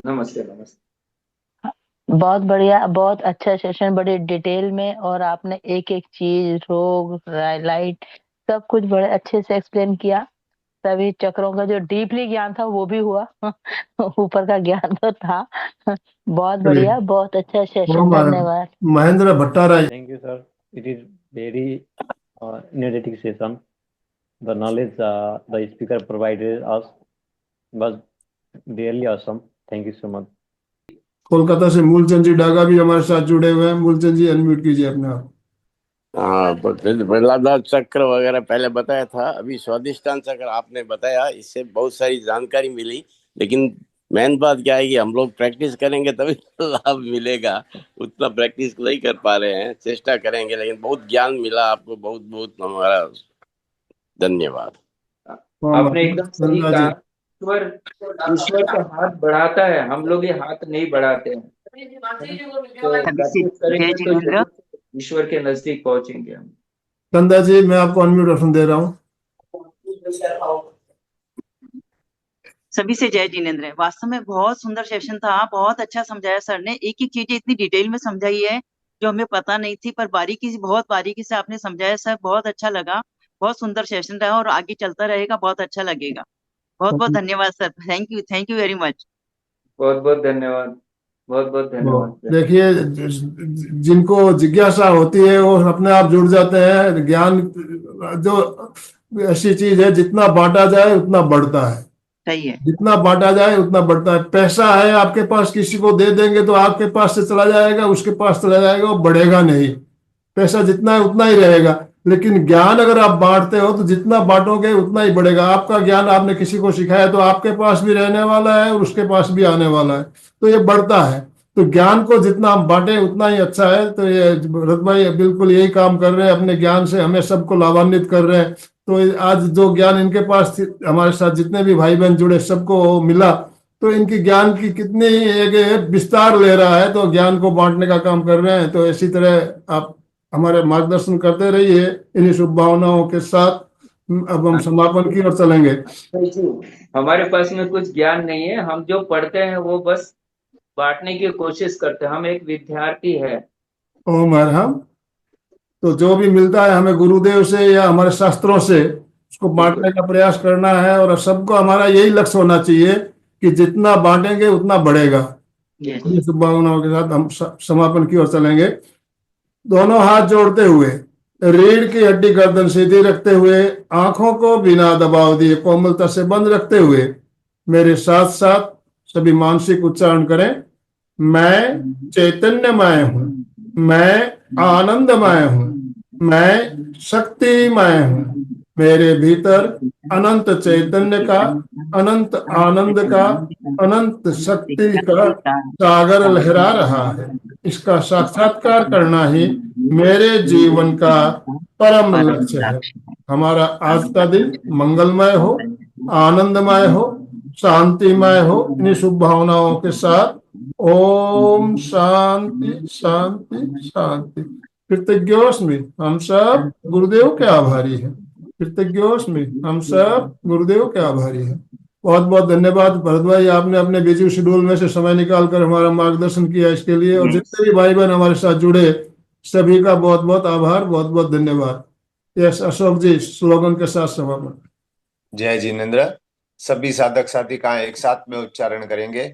Speaker 3: नमस्ते नमस्ते।
Speaker 5: बहुत बढ़िया, बहुत अच्छा सेशन, बड़े डिटेल में, और आपने एक एक चीज, रोग, लाइट, सब कुछ बड़े अच्छे से एक्सप्लेन किया। सभी चक्रों का जो डीपली ज्ञान था वो भी हुआ ऊपर का ज्ञान तो था। बहुत बढ़िया, बहुत अच्छा सेशन, धन्यवाद।
Speaker 2: Mahendra Bhattarai.
Speaker 6: Thank you, sir. It is very energetic session. The knowledge the speaker provided us was really awesome. Thank you so much.
Speaker 2: Kolkata से मूलचंद जी डागा भी हमारे साथ जुड़े हुए हैं। मूलचंद जी अनम्यूट कीजिए अपने आप।
Speaker 7: हाँ, प्रहलादास चक्र वगैरह पहले बताया था, अभी स्वादिष्टान चक्र आपने बताया, इससे बहुत सारी जानकारी मिली। लेकिन मेन बात क्या है कि हम लोग प्रैक्टिस करेंगे तभी लाभ मिलेगा। उतना प्रैक्टिस नहीं कर पा रहे हैं, चेष्टा करेंगे, लेकिन बहुत ज्ञान मिला आपको। बहुत बहुत हमारा धन्यवाद।
Speaker 3: आपने एकदम सही कहा। ईश्वर ईश्वर तो हाथ बढ़ाता है, हम लोग ये हाथ नहीं बढ़ाते हैं। तो प्रैक्टिस करेंगे तो जरूर ईश्वर के नजदीक पहुंचेंगे हम।
Speaker 2: कंदा जी मैं आपको अनम्यूट ऑप्शन दे रहा हूँ।
Speaker 8: सभी से जय जिनेन्द्र। वास्तव में बहुत सुंदर सेशन था, बहुत अच्छा समझाया सर ने। एक एक चीजें इतनी डिटेल में समझाई है जो हमें पता नहीं थी, पर बहुत बारीकी से आपने समझाया सर, बहुत अच्छा लगा। बहुत सुंदर सेशन रहा और आगे चलता रहेगा, बहुत अच्छा लगेगा। बहुत बहुत धन्यवाद sir. Thank you very much.
Speaker 3: बहुत बहुत धन्यवाद, बहुत बहुत धन्यवाद।
Speaker 2: देखिए, जिनको जिज्ञासा होती है वो अपने आप जुड़ जाते हैं। ज्ञान जो ऐसी चीज है, जितना बांटा जाए उतना बढ़ता है।
Speaker 8: सही है।
Speaker 2: जितना बांटा जाए उतना बढ़ता है। पैसा है आपके पास, किसी को दे देंगे तो आपके पास से चला जाएगा, उसके पास चला जाएगा, वो बढ़ेगा नहीं। पैसा जितना है उतना ही रहेगा। लेकिन ज्ञान अगर आप बांटते हो तो जितना बांटोगे उतना ही बढ़ेगा। आपका ज्ञान आपने किसी को सिखाया तो आपके पास भी रहने वाला है और उसके पास भी आने वाला है, तो ये बढ़ता है। तो ज्ञान को जितना हम बांटे उतना ही अच्छा है। तो ये भरत भाई बिल्कुल यही काम कर रहे हैं, अपने ज्ञान से हमें सबको लाभान्वित कर रहे हैं। तो आज जो ज्ञान इनके पास हमारे साथ जितने भी भाई बहन जुड़े सबको मिला, तो इनकी ज्ञान की कितनी एक विस्तार ले रहा है, तो ज्ञान को बांटने का काम कर रहे हैं। तो इसी तरह आप हमारे मार्गदर्शन करते रहिए इन्हीं शुभ भावनाओं के साथ। अब हम समापन की ओर चलेंगे।
Speaker 3: हमारे पास में कुछ ज्ञान नहीं है, हम जो पढ़ते हैं वो बस बांटने की कोशिश करते हैं। हम एक विद्यार्थी है।
Speaker 2: ओम अरहम। तो जो भी मिलता है हमें गुरुदेव से या हमारे शास्त्रों से, उसको बांटने का प्रयास करना है। और सबको हमारा यही लक्ष्य होना चाहिए कि जितना बांटेंगे उतना बढ़ेगा। इन्हीं शुभकामनाओं के साथ हम समापन की ओर चलेंगे। दोनों हाथ जोड़ते हुए, रीढ़ की हड्डी गर्दन सीधी रखते हुए, आंखों को बिना दबाव दिए कोमलता से बंद रखते हुए मेरे साथ साथ सभी मानसिक उच्चारण करें। मैं चैतन्यमय हूँ, मैं आनंदमय हूँ, मैं शक्तिमय हूँ। मेरे भीतर अनंत चैतन्य का, अनंत आनंद का, अनंत शक्ति का सागर लहरा रहा है। इसका साक्षात्कार करना ही मेरे जीवन का परम लक्ष्य है। हमारा आज का दिन मंगलमय हो, आनंदमय हो, शांतिमय हो। इन्हीं शुभ भावनाओं के साथ ओम शांति शांति शांति। कृतज्ञोस्मि, हम सब गुरुदेव के आभारी हैं। कृतज्ञोस्मि, हम सब गुरुदेव के आभारी हैं। बहुत बहुत धन्यवाद भरत भाई, आपने अपने बिजी शेड्यूल में से समय निकालकर हमारा मार्गदर्शन किया इसके लिए। और जितने भी भाई बहन हमारे साथ जुड़े सभी का बहुत बहुत आभार, बहुत बहुत धन्यवाद। यस अशोक जी, स्लोगन के साथ समापन।
Speaker 4: जय जिनेंद्र। सभी साधक साथी का एक साथ में उच्चारण करेंगे।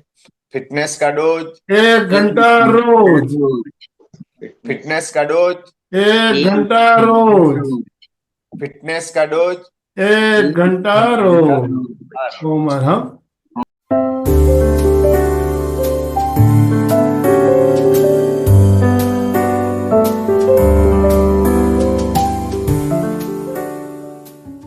Speaker 4: फिटनेस का डोज
Speaker 2: 1 घंटा रोज,
Speaker 4: फिटनेस का डोज
Speaker 2: 1 घंटा रोज,
Speaker 4: फिटनेस का डोज
Speaker 2: 1 घंटा रोज। ओम अरहम।